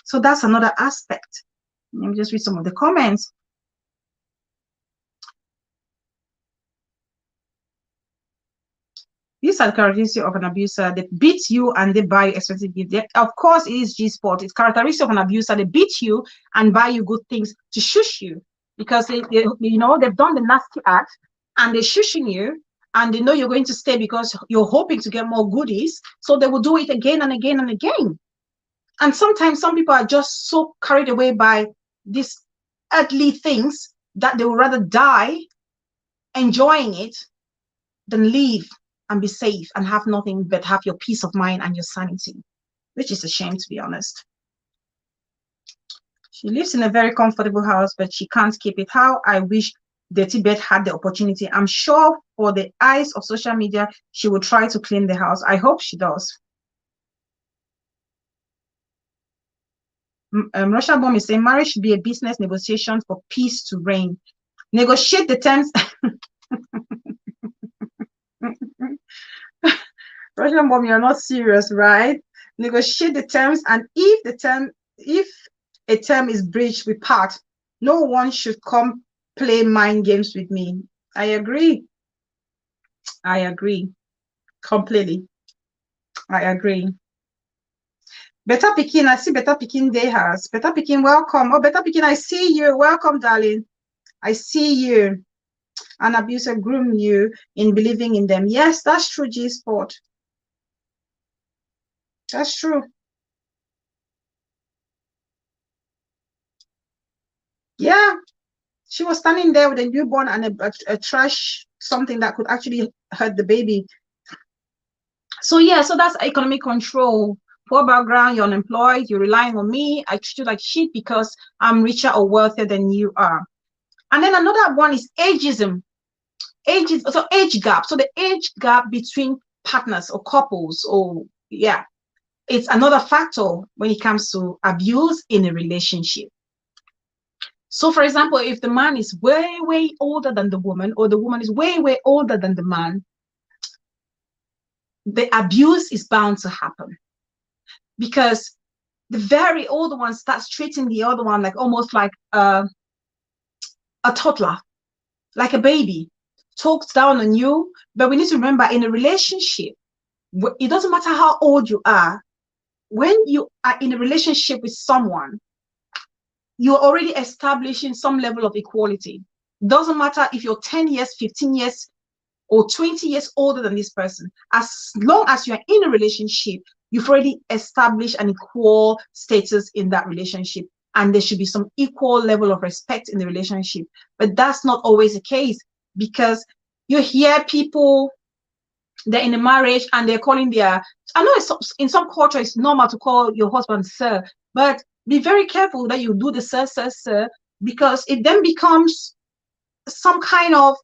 A: So that's another aspect. Let me just read some of the comments. These are the characteristics of an abuser. They beat you and they buy you expensive gifts. Of course, it is G-sport. It's characteristic of an abuser. They beat you and buy you good things to shush you because they've done the nasty act and they're shushing you and they know you're going to stay because you're hoping to get more goodies. So they will do it again and again and again. And sometimes some people are just so carried away by these earthly things that they would rather die enjoying it than leave and be safe and have nothing but have your peace of mind and your sanity, which is a shame, to be honest. She lives in a very comfortable house, but she can't keep it. How I wish Dirty Beth had the opportunity. I'm sure for the eyes of social media, she will try to clean the house. I hope she does. Russia Bomb is saying marriage should be a business negotiation for peace to reign. Negotiate the terms. Russian Bomb, you're not serious, right? Negotiate the terms, and if a term is breached, we part. No one should come play mind games with me. I agree. I agree completely. I agree. Better Pekin, I see Better Pekin Day has. Better Pekin, welcome. Oh, Better Pekin, I see you. Welcome, darling. I see you. An abuser groom you in believing in them. Yes, that's true, G-Sport. That's true. Yeah, she was standing there with a newborn and a trash, something that could actually hurt the baby. So yeah, so that's economic control. Poor background, you're unemployed, you're relying on me, I treat you like shit because I'm richer or wealthier than you are. And then another one is ageism. So age gap. So the age gap between partners or couples, or yeah, it's another factor when it comes to abuse in a relationship. So for example, if the man is way, way older than the woman, or the woman is way, way older than the man, the abuse is bound to happen because the very older one starts treating the other one like almost like a toddler, like a baby, talks down on you. But we need to remember, in a relationship, it doesn't matter how old you are. When you are in a relationship with someone, you're already establishing some level of equality. Doesn't matter if you're 10 years, 15 years, or 20 years older than this person. As long as you're in a relationship, you've already established an equal status in that relationship. And there should be some equal level of respect in the relationship. But that's not always the case, because you hear people, they're in a marriage and they're calling their, I know it's, in some culture it's normal to call your husband sir, but be very careful that you do the sir, because it then becomes some kind of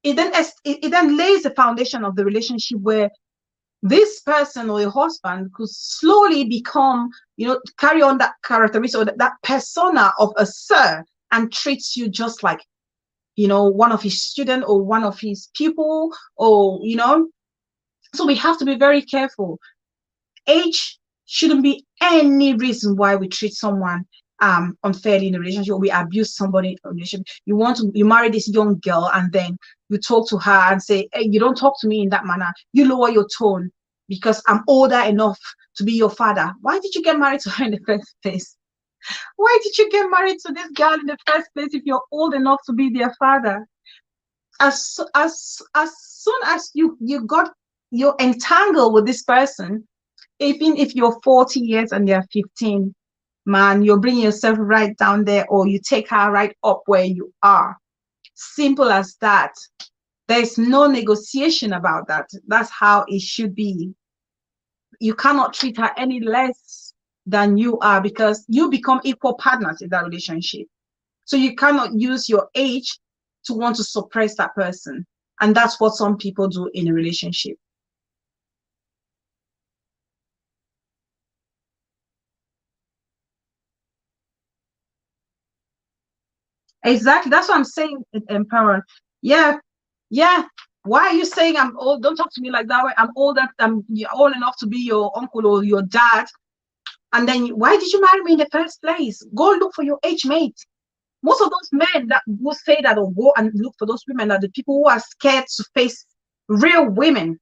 A: it then lays the foundation of the relationship where this person or your husband could slowly become, carry on that characteristic or that persona of a sir, and treats you just like, one of his student or one of his pupil, or so we have to be very careful. Age shouldn't be any reason why we treat someone unfairly in a relationship, or we abuse somebody in a relationship. You marry this young girl and then you talk to her and say, hey, you don't talk to me in that manner. You lower your tone because I'm older enough to be your father. Why did you get married to her in the first place? Why did you get married to this girl in the first place if you're old enough to be their father? As soon as you're entangled with this person, even if you're 40 years and they're 15, man, you're bringing yourself right down there, or you take her right up where you are. Simple as that. There's no negotiation about that. That's how it should be. You cannot treat her any less than you are, because you become equal partners in that relationship. So you cannot use your age to want to suppress that person. And that's what some people do in a relationship. Exactly. That's what I'm saying. Empower. Yeah. Yeah. Why are you saying I'm old? Don't talk to me like that way. I'm older. I'm old enough to be your uncle or your dad. And then why did you marry me in the first place? Go look for your age mate. Most of those men that will say that or go and look for those women are the people who are scared to face real women.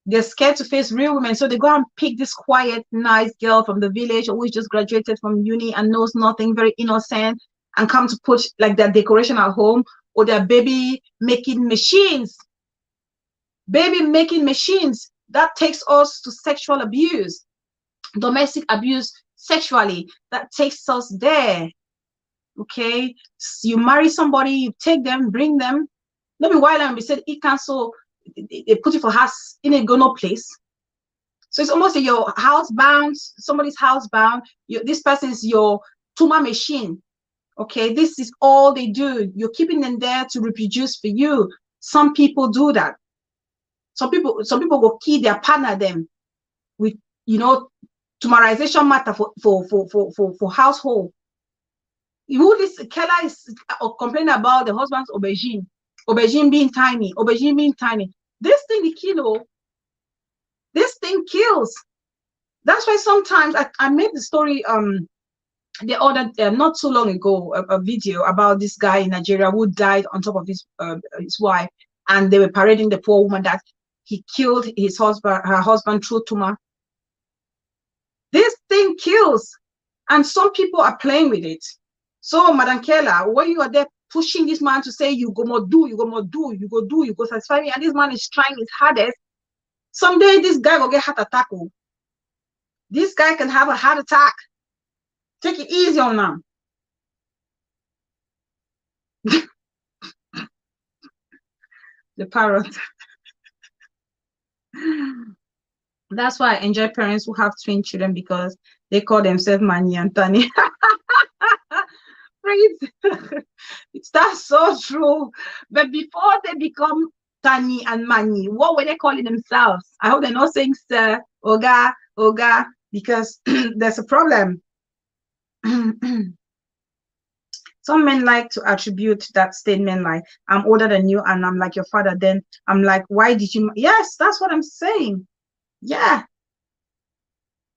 A: They're scared to face real women. So they go and pick this quiet, nice girl from the village who just graduated from uni and knows nothing, very innocent, and come to put like their decoration at home or their baby making machines. Baby making machines. That takes us to sexual abuse, domestic abuse sexually. That takes us there. Okay. So you marry somebody, you take them, bring them. Maybe while I'm said it cancel, they put it for house in a gono place. So it's almost like your housebound, somebody's housebound. This person is your tumor machine. Okay, this is all they do. You're keeping them there to reproduce for you. Some people do that. Some people will kill their partner them with, tumorization matter for household. Who this Keller is complaining about the husband's aubergine being tiny, aubergine being tiny. This thing, the kilo, this thing kills. That's why sometimes I made the story the other not too long ago, a video about this guy in Nigeria who died on top of his wife, and they were parading the poor woman that he killed her husband through tumor. This thing kills, and some people are playing with it. So, Madam Keller, when you are there pushing this man to say you go more do, you go more do, you go do, you go satisfy me, and this man is trying his hardest, someday this guy will get heart attack. This guy can have a heart attack. Take it easy on them. The parrot. That's why I enjoy parents who have twin children, because they call themselves Mani and Tani. That's so true. But before they become Tani and Mani, what were they calling themselves? I hope they're not saying Sir, Oga, because there's a problem. Some men like to attribute that statement like, I'm older than you and I'm like your father. Then I'm like, why did you? Yes, that's what I'm saying. Yeah.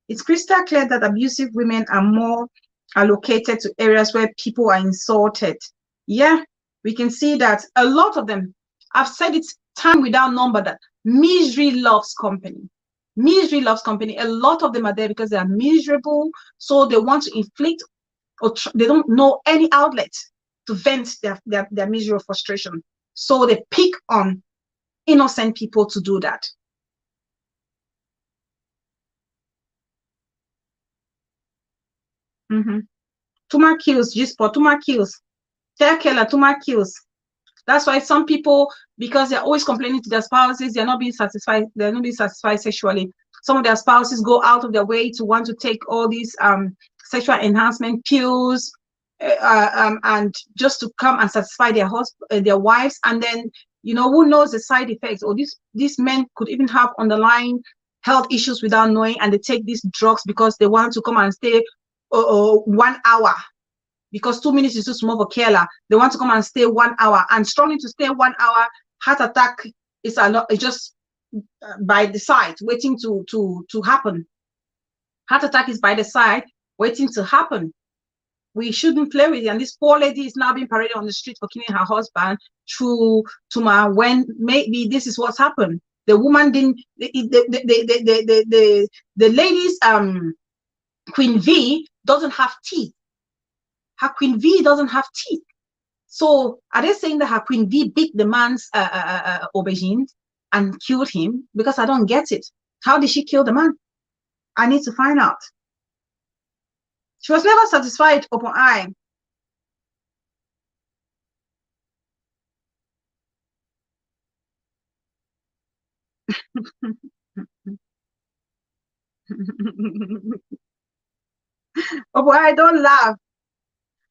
A: It's crystal clear that abusive women are more allocated to areas where people are insulted. Yeah, we can see that a lot of them, I've said it time without number, that misery loves company. Misery loves company. A lot of them are there because they are miserable. So they want to inflict, or they don't know any outlet to vent their misery or frustration. So they pick on innocent people to do that. Tumor kills, G-spot, tumor kills. Tell Keller, tumor kills. That's why some people, because they're always complaining to their spouses, they're not being satisfied sexually. Some of their spouses go out of their way to want to take all these sexual enhancement pills, and just to come and satisfy their wives. And then, who knows the side effects? Or these men could even have underlying health issues without knowing, and they take these drugs because they want to come and stay 1 hour, because 2 minutes is too small for Keller. They want to come and stay 1 hour, and struggling to stay 1 hour. Heart attack is it's just by the side, waiting to happen. Heart attack is by the side, waiting to happen. We shouldn't play with it. And this poor lady is now being paraded on the street for killing her husband through tumor, when maybe this is what's happened. The woman didn't. The lady's Queen V doesn't have teeth. Her Queen V doesn't have teeth. So are they saying that her Queen V beat the man's aubergine and killed him? Because I don't get it. How did she kill the man? I need to find out. She was never satisfied, open eye. Open eye, don't laugh.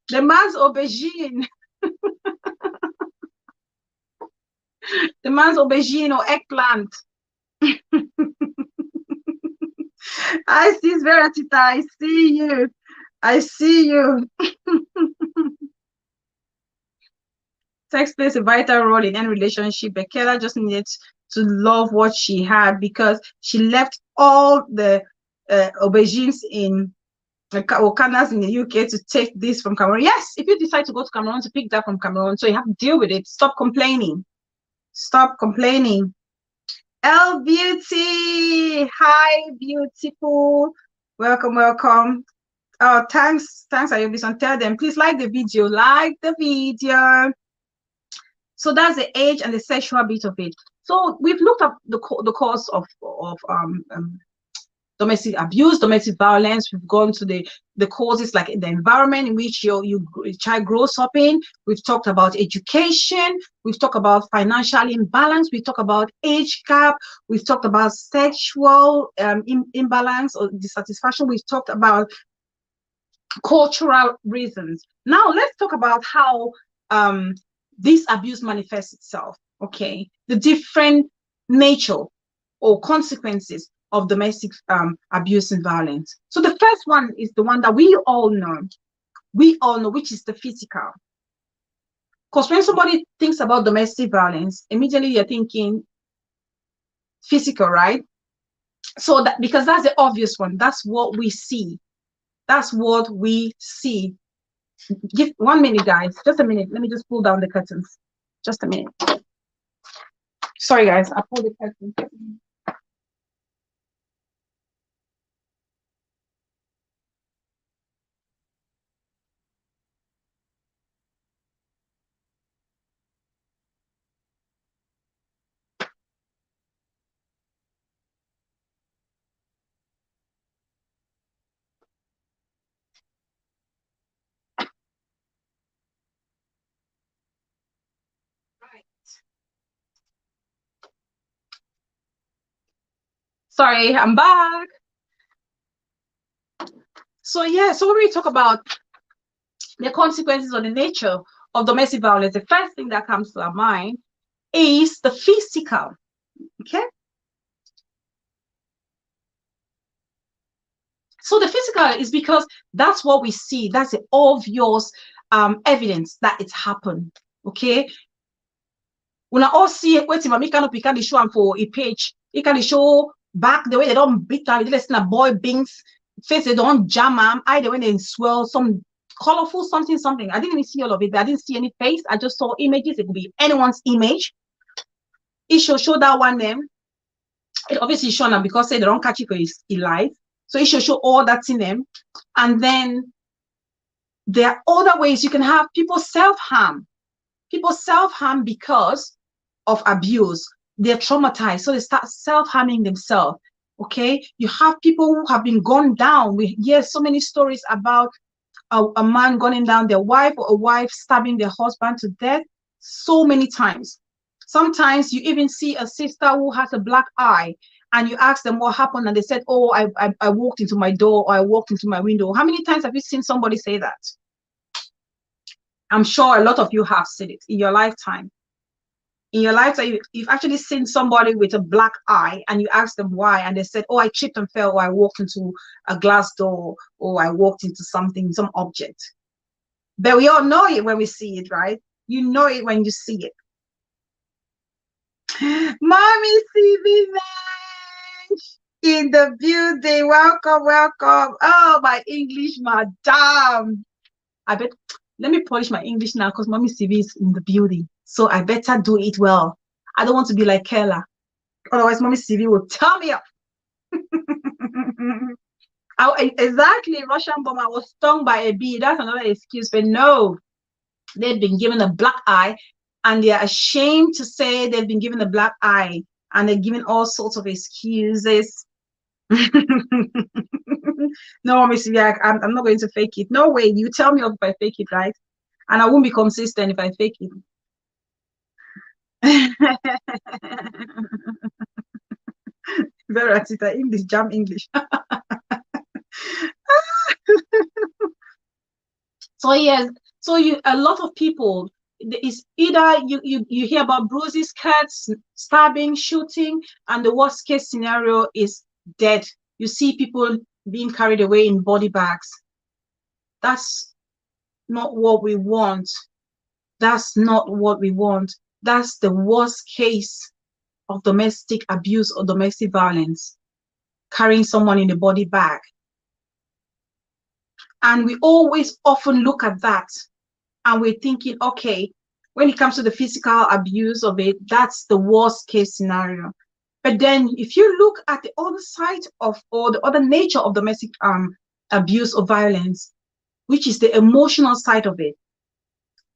A: The man's aubergine. The man's aubergine or eggplant. I see Veratita. I see you. I see you. Sex plays a vital role in any relationship, but Kayla just needed to love what she had because she left all the aubergines in Candas in the UK to take this from Cameroon. Yes, if you decide to go to Cameroon to pick that from Cameroon, so you have to deal with it. Stop complaining. Stop complaining. L Beauty, hi, beautiful. Welcome, welcome. Oh, thanks, Ayobison. Tell them, please like the video, So that's the age and the sexual bit of it. So we've looked up the cause of domestic abuse, domestic violence. We've gone to the causes like the environment in which your child grows up in. We've talked about education. We've talked about financial imbalance. We talk about age gap. We've talked about sexual imbalance or dissatisfaction. We've talked about cultural reasons. Now let's talk about how this abuse manifests itself. Okay, the different nature or consequences of domestic abuse and violence. So the first one is the one that we all know, which is the physical. Because when somebody thinks about domestic violence, immediately you're thinking physical, right? So that, because that's the obvious one, that's what we see. That's what we see. Give 1 minute, guys. Just a minute. Let me just pull down the curtains. Just a minute. Sorry, guys. I pulled the curtains. Sorry, I'm back. So yeah, so when we talk about the consequences or the nature of domestic violence, the first thing that comes to our mind is the physical. Okay. So the physical is because that's what we see. That's the obvious evidence that it's happened. Okay. When I all see it, waiting, mommy cannot pick the show and for a page. It can show back the way they don't beat them. They listen a boy bings face. They don't jam them. Either when they swell some colorful something. I didn't even see all of it. I didn't see any face. I just saw images. It could be anyone's image. It should show that one name. It obviously shown them because they don't catch it for his life. So it should show all that in them. And then there are other ways you can have people self-harm. People self-harm because of abuse. They're traumatized, so they start self-harming themselves. Okay, you have people who have been gunned down. We hear so many stories about a man gunning down their wife or a wife stabbing their husband to death so many times. Sometimes you even see a sister who has a black eye and you ask them what happened and they said, oh, I walked into my door or I walked into my window. How many times have you seen somebody say that? I'm sure a lot of you have seen it in your lifetime. In your lifetime, you've actually seen somebody with a black eye and you ask them why and they said, oh, I tripped and fell or I walked into a glass door or I walked into something, some object. But we all know it when we see it, right? You know it when you see it. Mommy CV in the building. Welcome, welcome. Oh, my English madam. I bet, let me polish my English now because Mommy CV is in the building. So I better do it well. I don't want to be like Kayla. Otherwise, Mommy CV will tell me up. Exactly, Russian bomb. I was stung by a bee. That's another excuse. But no, they've been given a black eye and they're ashamed to say they've been given a black eye and they're giving all sorts of excuses. No, Miss Viak, I'm not going to fake it. No way. You tell me if I fake it, right? And I won't be consistent if I fake it. Very English, jam English. So yes, so a lot of people, is either you hear about bruises, cuts, stabbing, shooting, and the worst case scenario is dead. You see people being carried away in body bags. That's not what we want. That's not what we want. That's the worst case of domestic abuse or domestic violence, carrying someone in a body bag. And we always often look at that and we're thinking, okay, when it comes to the physical abuse of it, that's the worst case scenario. But then if you look at the other side of, or the other nature of domestic abuse or violence, which is the emotional side of it,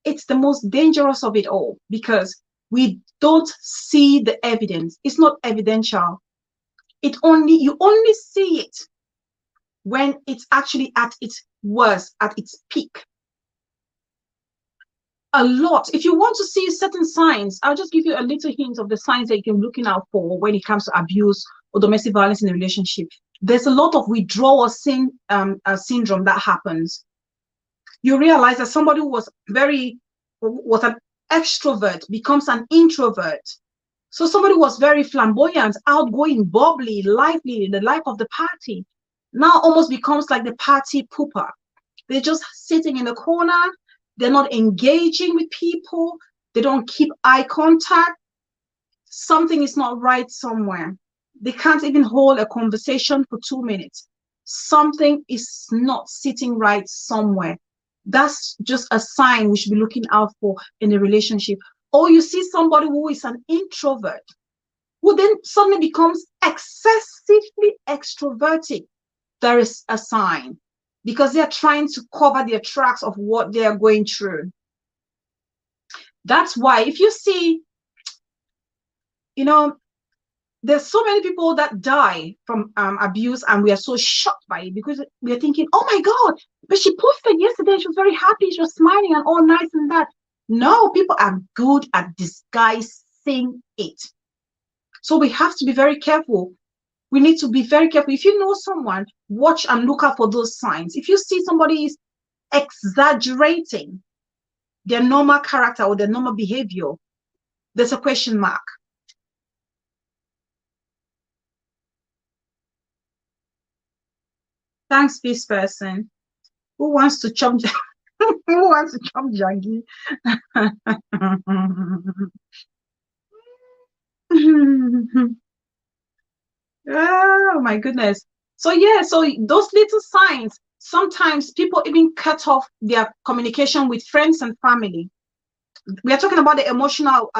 A: it's the most dangerous of it all, because we don't see the evidence. It's not evidential. You only see it when it's actually at its worst, at its peak. A lot. If you want to see certain signs, I'll just give you a little hint of the signs that you can be looking out for when it comes to abuse or domestic violence in a relationship. There's a lot of withdrawal syndrome that happens. You realize that somebody who was an extrovert becomes an introvert. So somebody who was very flamboyant, outgoing, bubbly, lively, the life of the party, now almost becomes like the party pooper. They're just sitting in the corner. They're not engaging with people. They don't keep eye contact. Something is not right somewhere. They can't even hold a conversation for 2 minutes. Something is not sitting right somewhere. That's just a sign we should be looking out for in a relationship. Or you see somebody who is an introvert, who then suddenly becomes excessively extroverted. There is a sign, because they're trying to cover their tracks of what they are going through. That's why if you see, there's so many people that die from abuse, and we are so shocked by it, because we are thinking, oh my God, but she posted yesterday, she was very happy, she was smiling and all nice and that. No, people are good at disguising it. So we have to be very careful. We need to be very careful. If you know someone, watch and look out for those signs. If you see somebody is exaggerating their normal character or their normal behavior, there's a question mark. Thanks, peace person. Who wants to chop? Who wants to chop Jangi? Oh my goodness. So yeah, so those little signs, sometimes people even cut off their communication with friends and family. We are talking about the emotional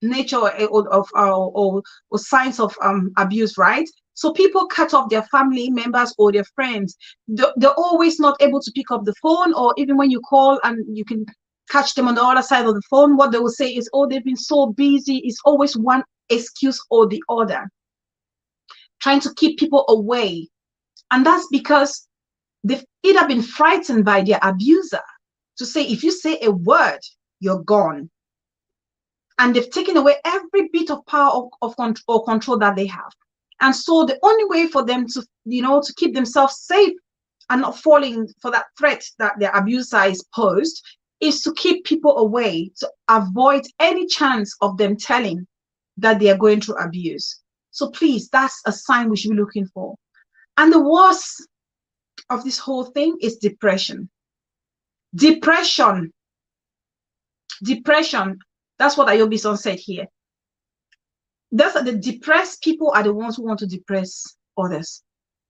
A: nature or signs of abuse, right? So people cut off their family members or their friends. They're always not able to pick up the phone, or even when you call and you can catch them on the other side of the phone, what they will say is, oh, they've been so busy. It's always one excuse or the other, trying to keep people away. And that's because they've either been frightened by their abuser to say, if you say a word, you're gone. And they've taken away every bit of power of control that they have. And so the only way for them to, to keep themselves safe and not falling for that threat that their abuser is posed, is to keep people away, to avoid any chance of them telling that they are going through abuse. So please, that's a sign we should be looking for. And the worst of this whole thing is depression. Depression. That's what Ayobi-san said here. The depressed people are the ones who want to depress others.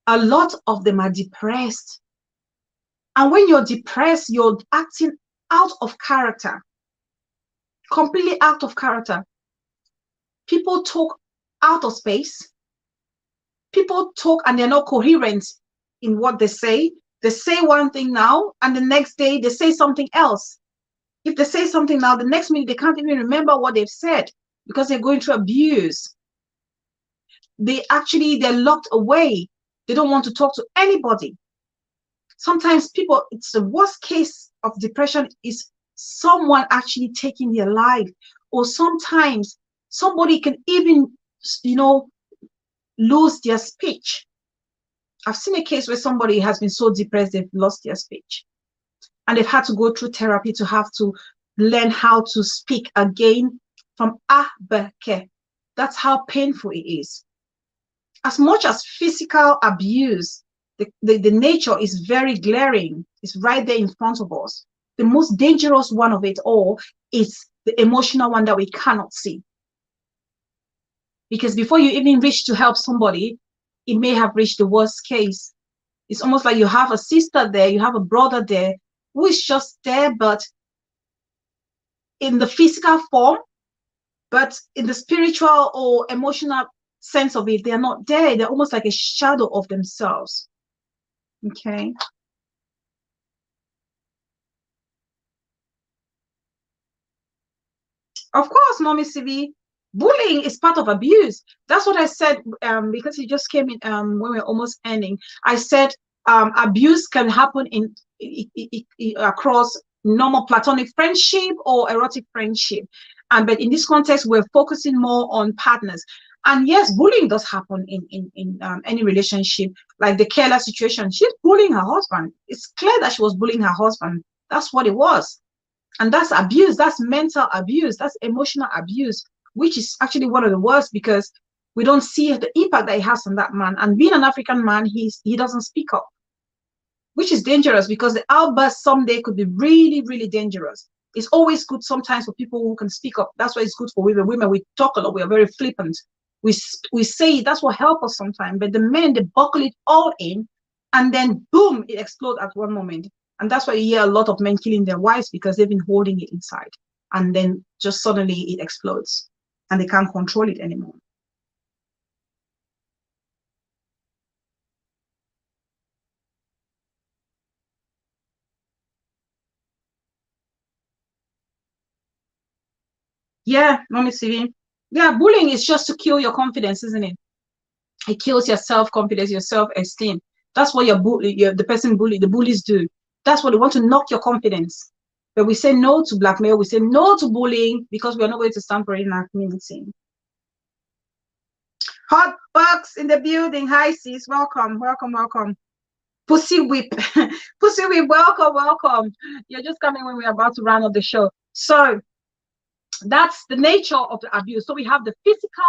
A: A lot of them are depressed. And when you're depressed, you're acting out of character. Completely out of character. People talk out of space. People talk and they're not coherent in what they say. They say one thing now, and the next day they say something else. If they say something now, the next minute they can't even remember what they've said, because they're going through abuse. They're locked away. They don't want to talk to anybody. Sometimes people, it's the worst case of depression is someone actually taking their life. Or sometimes somebody can even, lose their speech. I've seen a case where somebody has been so depressed they've lost their speech. And they've had to go through therapy to have to learn how to speak again from A, B, K. That's how painful it is. As much as physical abuse, the nature is very glaring. It's right there in front of us. the most dangerous one of it all is the emotional one that we cannot see. Because before you even reach to help somebody, it may have reached the worst case. It's almost like you have a sister there, you have a brother there who is just there, but in the physical form, but in the spiritual or emotional sense of it, they're not there. They're almost like a shadow of themselves. Okay. Of course, Mommy CV, bullying is part of abuse. That's what I said, because it just came in when we we're almost ending. I said abuse can happen across normal platonic friendship or erotic friendship. But in this context, we're focusing more on partners. And yes, bullying does happen in any relationship, like the Kayla situation. She's bullying her husband. It's clear that she was bullying her husband. That's what it was. And that's abuse. That's mental abuse. That's emotional abuse, which is actually one of the worst, because we don't see the impact that it has on that man. And being an African man, he doesn't speak up, which is dangerous, because the outburst someday could be really, really dangerous. It's always good sometimes for people who can speak up. That's why it's good for women. Women, we talk a lot. We are very flippant. We say it. That's what helps us sometimes. But the men, they buckle it all in, and then boom, it explodes at one moment. And that's why you hear a lot of men killing their wives, because they've been holding it inside. And then just suddenly it explodes and they can't control it anymore. Yeah, let me see. Yeah, bullying is just to kill your confidence, isn't it? It kills your self-confidence, your self-esteem. That's what the person bully, the bullies do. That's what they want, to knock your confidence. But we say no to blackmail, we say no to bullying, because we are not going to stand for it in our community. Hot box in the building. Hi, sis. Welcome, welcome, welcome. Pussy Whip. Pussy Whip, welcome, welcome. You're just coming when we're about to round up the show. So that's the nature of the abuse. So we have the physical,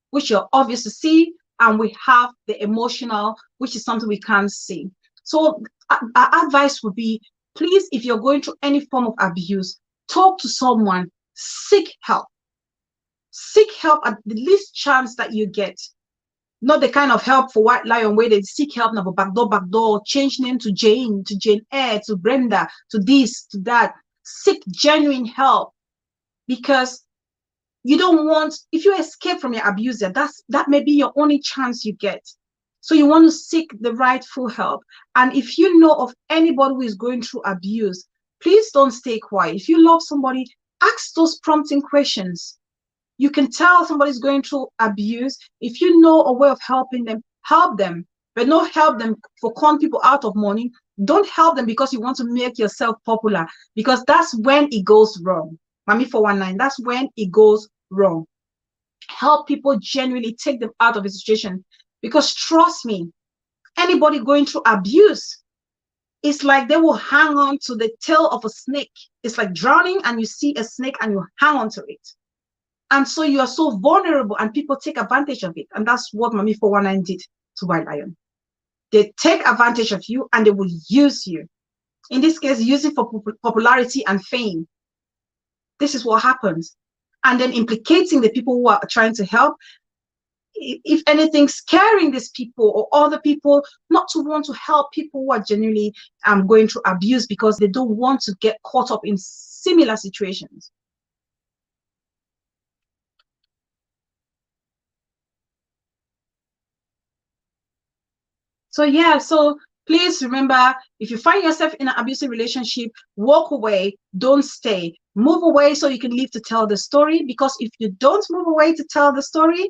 A: which you're obvious to see, and we have the emotional, which is something we can't see. So our advice would be, please, if you're going through any form of abuse, talk to someone, seek help. Seek help at the least chance that you get. Not the kind of help for White Lion where they seek help now for backdoor, change name to Jane Eyre, to Brenda, to this, to that. Seek genuine help, because you don't want, if you escape from your abuser, that may be your only chance you get. So you want to seek the rightful help. And if you know of anybody who is going through abuse, please don't stay quiet. If you love somebody, ask those prompting questions. You can tell somebody's going through abuse. If you know a way of helping them, help them. But not help them for con people out of money. Don't help them because you want to make yourself popular, because that's when it goes wrong. Mami 419, that's when it goes wrong. Help people genuinely, take them out of the situation, because trust me, anybody going through abuse, it's like they will hang on to the tail of a snake. It's like drowning and you see a snake and you hang on to it. And so you are so vulnerable, and people take advantage of it. And that's what Mami 419 did to White Lion. They take advantage of you and they will use you. In this case, use it for popularity and fame. This is what happens. And then implicating the people who are trying to help. If anything, scaring these people or other people not to want to help people who are genuinely going through abuse, because they don't want to get caught up in similar situations. So yeah, so please remember, if you find yourself in an abusive relationship, walk away, don't stay. Move away so you can live to tell the story, because if you don't move away to tell the story,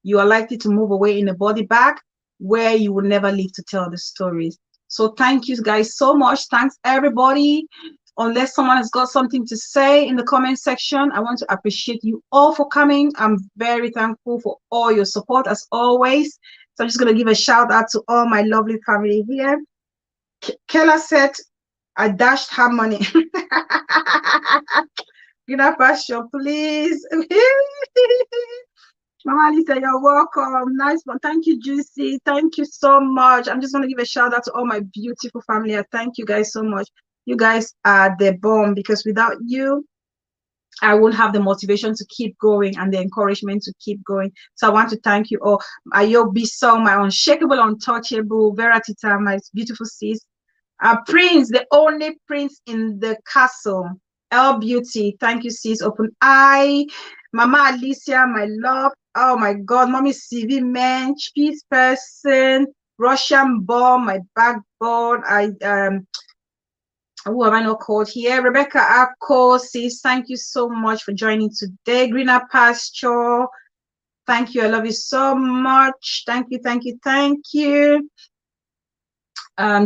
A: you are likely to move away in a body bag where you will never live to tell the stories. So thank you guys so much. Thanks everybody. Unless someone has got something to say in the comment section, I want to appreciate you all for coming. I'm very thankful for all your support as always. So I'm just going to give a shout out to all my lovely family here. Kayla said, I dashed her money. Get up, Passion, please. Mama Lisa, you're welcome. Nice one. Thank you, Juicy. Thank you so much. I'm just going to give a shout out to all my beautiful family. I thank you guys so much. You guys are the bomb, because without you, I won't have the motivation to keep going and the encouragement to keep going. So I want to thank you all. Ayo Bissau, my unshakable, untouchable, Veratita, my beautiful sis. Prince, the only prince in the castle. L Beauty, thank you, sis. Open Eye, Mama Alicia, my love. Oh my God, Mommy CV, man, peace person, Russian bomb, my backbone. Who have I not called here? Rebecca Akko says, thank you so much for joining today. Greener Pasture, thank you. I love you so much. Thank you, thank you, thank you.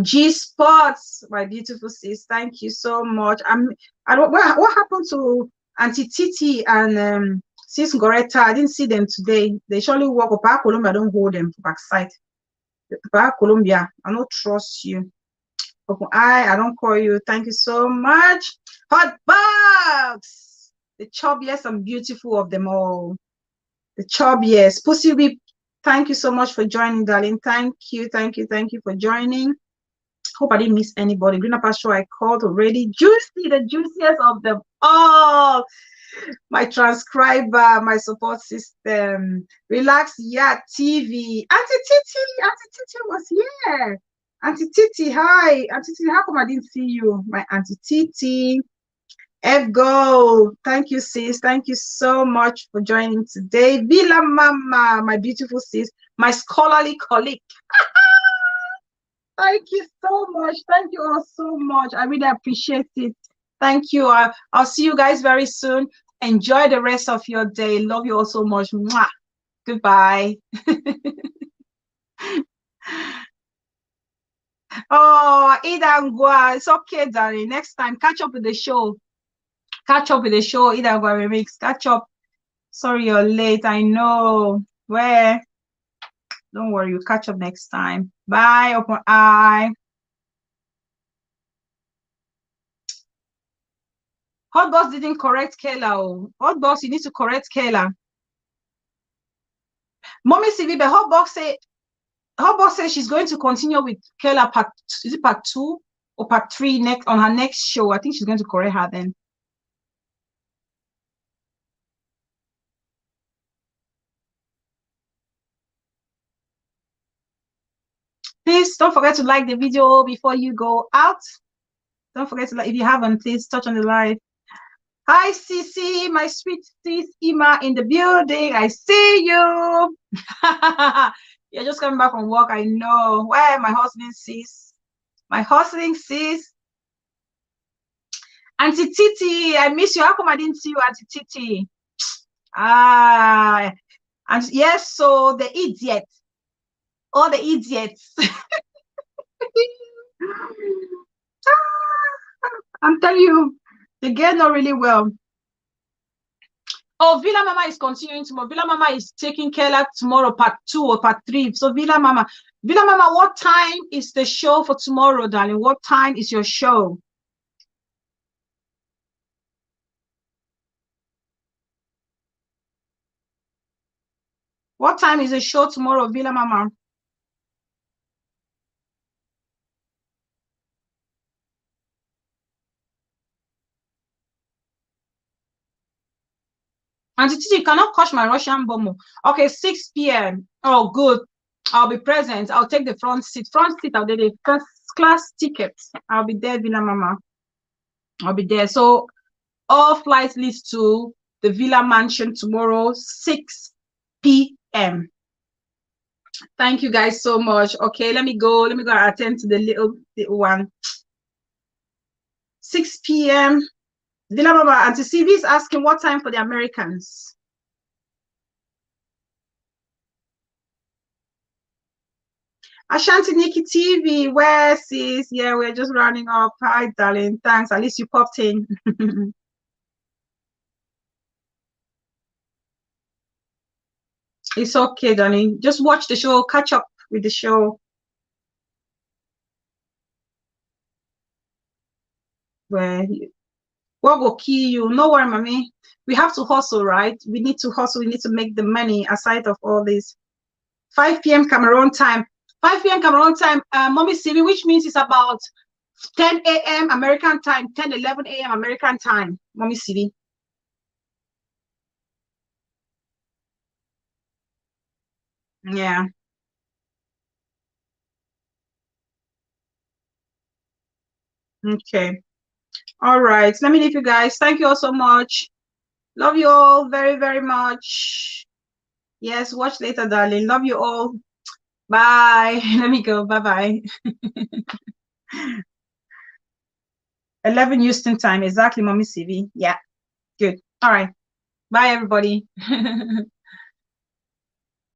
A: G Sports, my beautiful sis, thank you so much. I don't. What happened to Auntie Titi and Sis Goretta? I didn't see them today. They surely walk up. Back Columbia, I don't hold them for backside. Back Columbia, I don't trust you. I don't call you. Thank you so much. Hot Box, the chubbiest and beautiful of them all. The chubbiest. Pussy Whip, thank you so much for joining, darling. Thank you, thank you, thank you for joining. Hope I didn't miss anybody. Greener Pasture, I called already. Juicy, the juiciest of them all. My transcriber, my support system. Relax, yeah, TV. Auntie Titi was here. Auntie Titi, hi. Auntie Titi, how come I didn't see you? My Auntie Titi. F Go. Thank you, sis. Thank you so much for joining today. Villa Mama, my beautiful sis, my scholarly colleague. Thank you so much. Thank you all so much. I really appreciate it. Thank you. I'll see you guys very soon. Enjoy the rest of your day. Love you all so much. Mwah. Goodbye. Oh, Idangwa, it's okay, darling. Next time, catch up with the show. Catch up with the show, Idangwa Remix. Catch up. Sorry you're late. I know. Where? Don't worry, we'll catch up next time. Bye. Open Eye. Hot Boss didn't correct Kayla. Hot Boss, you need to correct Kayla. Mommy Sivibe, Hot Boss says she's going to continue with Kayla is it part 2 or part 3 next on her next show? I think she's going to correct her then. Please don't forget to like the video before you go out. Don't forget to like, if you haven't, please touch on the live. Hi, Cece, my sweet sis Ima in the building. I see you. You're just coming back from work. I know. Where my husband sis? My hustling sis. Auntie Titi, I miss you. How come I didn't see you, Auntie Titi? And yes, so the idiot. All the idiots. I'm telling you, they get not really well. Oh, Villa Mama is continuing tomorrow. Villa Mama is taking Kayla tomorrow, part 2 or part 3. So Villa Mama, what time is the show for tomorrow, darling? What time is your show? What time is the show tomorrow, Villa Mama? Auntie Titi, you cannot catch my Russian bomb. Okay, 6 p.m. Oh, good. I'll be present. I'll take the front seat. I'll do the first class tickets. I'll be there, Villa Mama. I'll be there. So all flights lead to the Villa Mansion tomorrow, 6 p.m. Thank you guys so much. Okay, let me go attend to the little one. 6 p.m. Villa Mama, Auntie CV is asking what time for the Americans. Ashanti Nikki TV, where sis? Yeah, we're just running up. Hi, darling. Thanks. At least you popped in. It's okay, darling. Just watch the show. Catch up with the show. Where what will kill you? No worry, mommy. We have to hustle, right? We need to hustle. We need to make the money aside of all this. 5 p.m. Cameroon time. 5 p.m. Cameroon time, Mommy Siri, which means it's about 10 a.m. American time, 10, 11 a.m. American time, Mommy City. Yeah. Okay. All right. Let me leave you guys. Thank you all so much. Love you all very, very much. Yes, watch later, darling. Love you all. Bye. Let me go. Bye-bye. 11 Houston time. Exactly, Mommy CV. Yeah. Good. All right. Bye, everybody.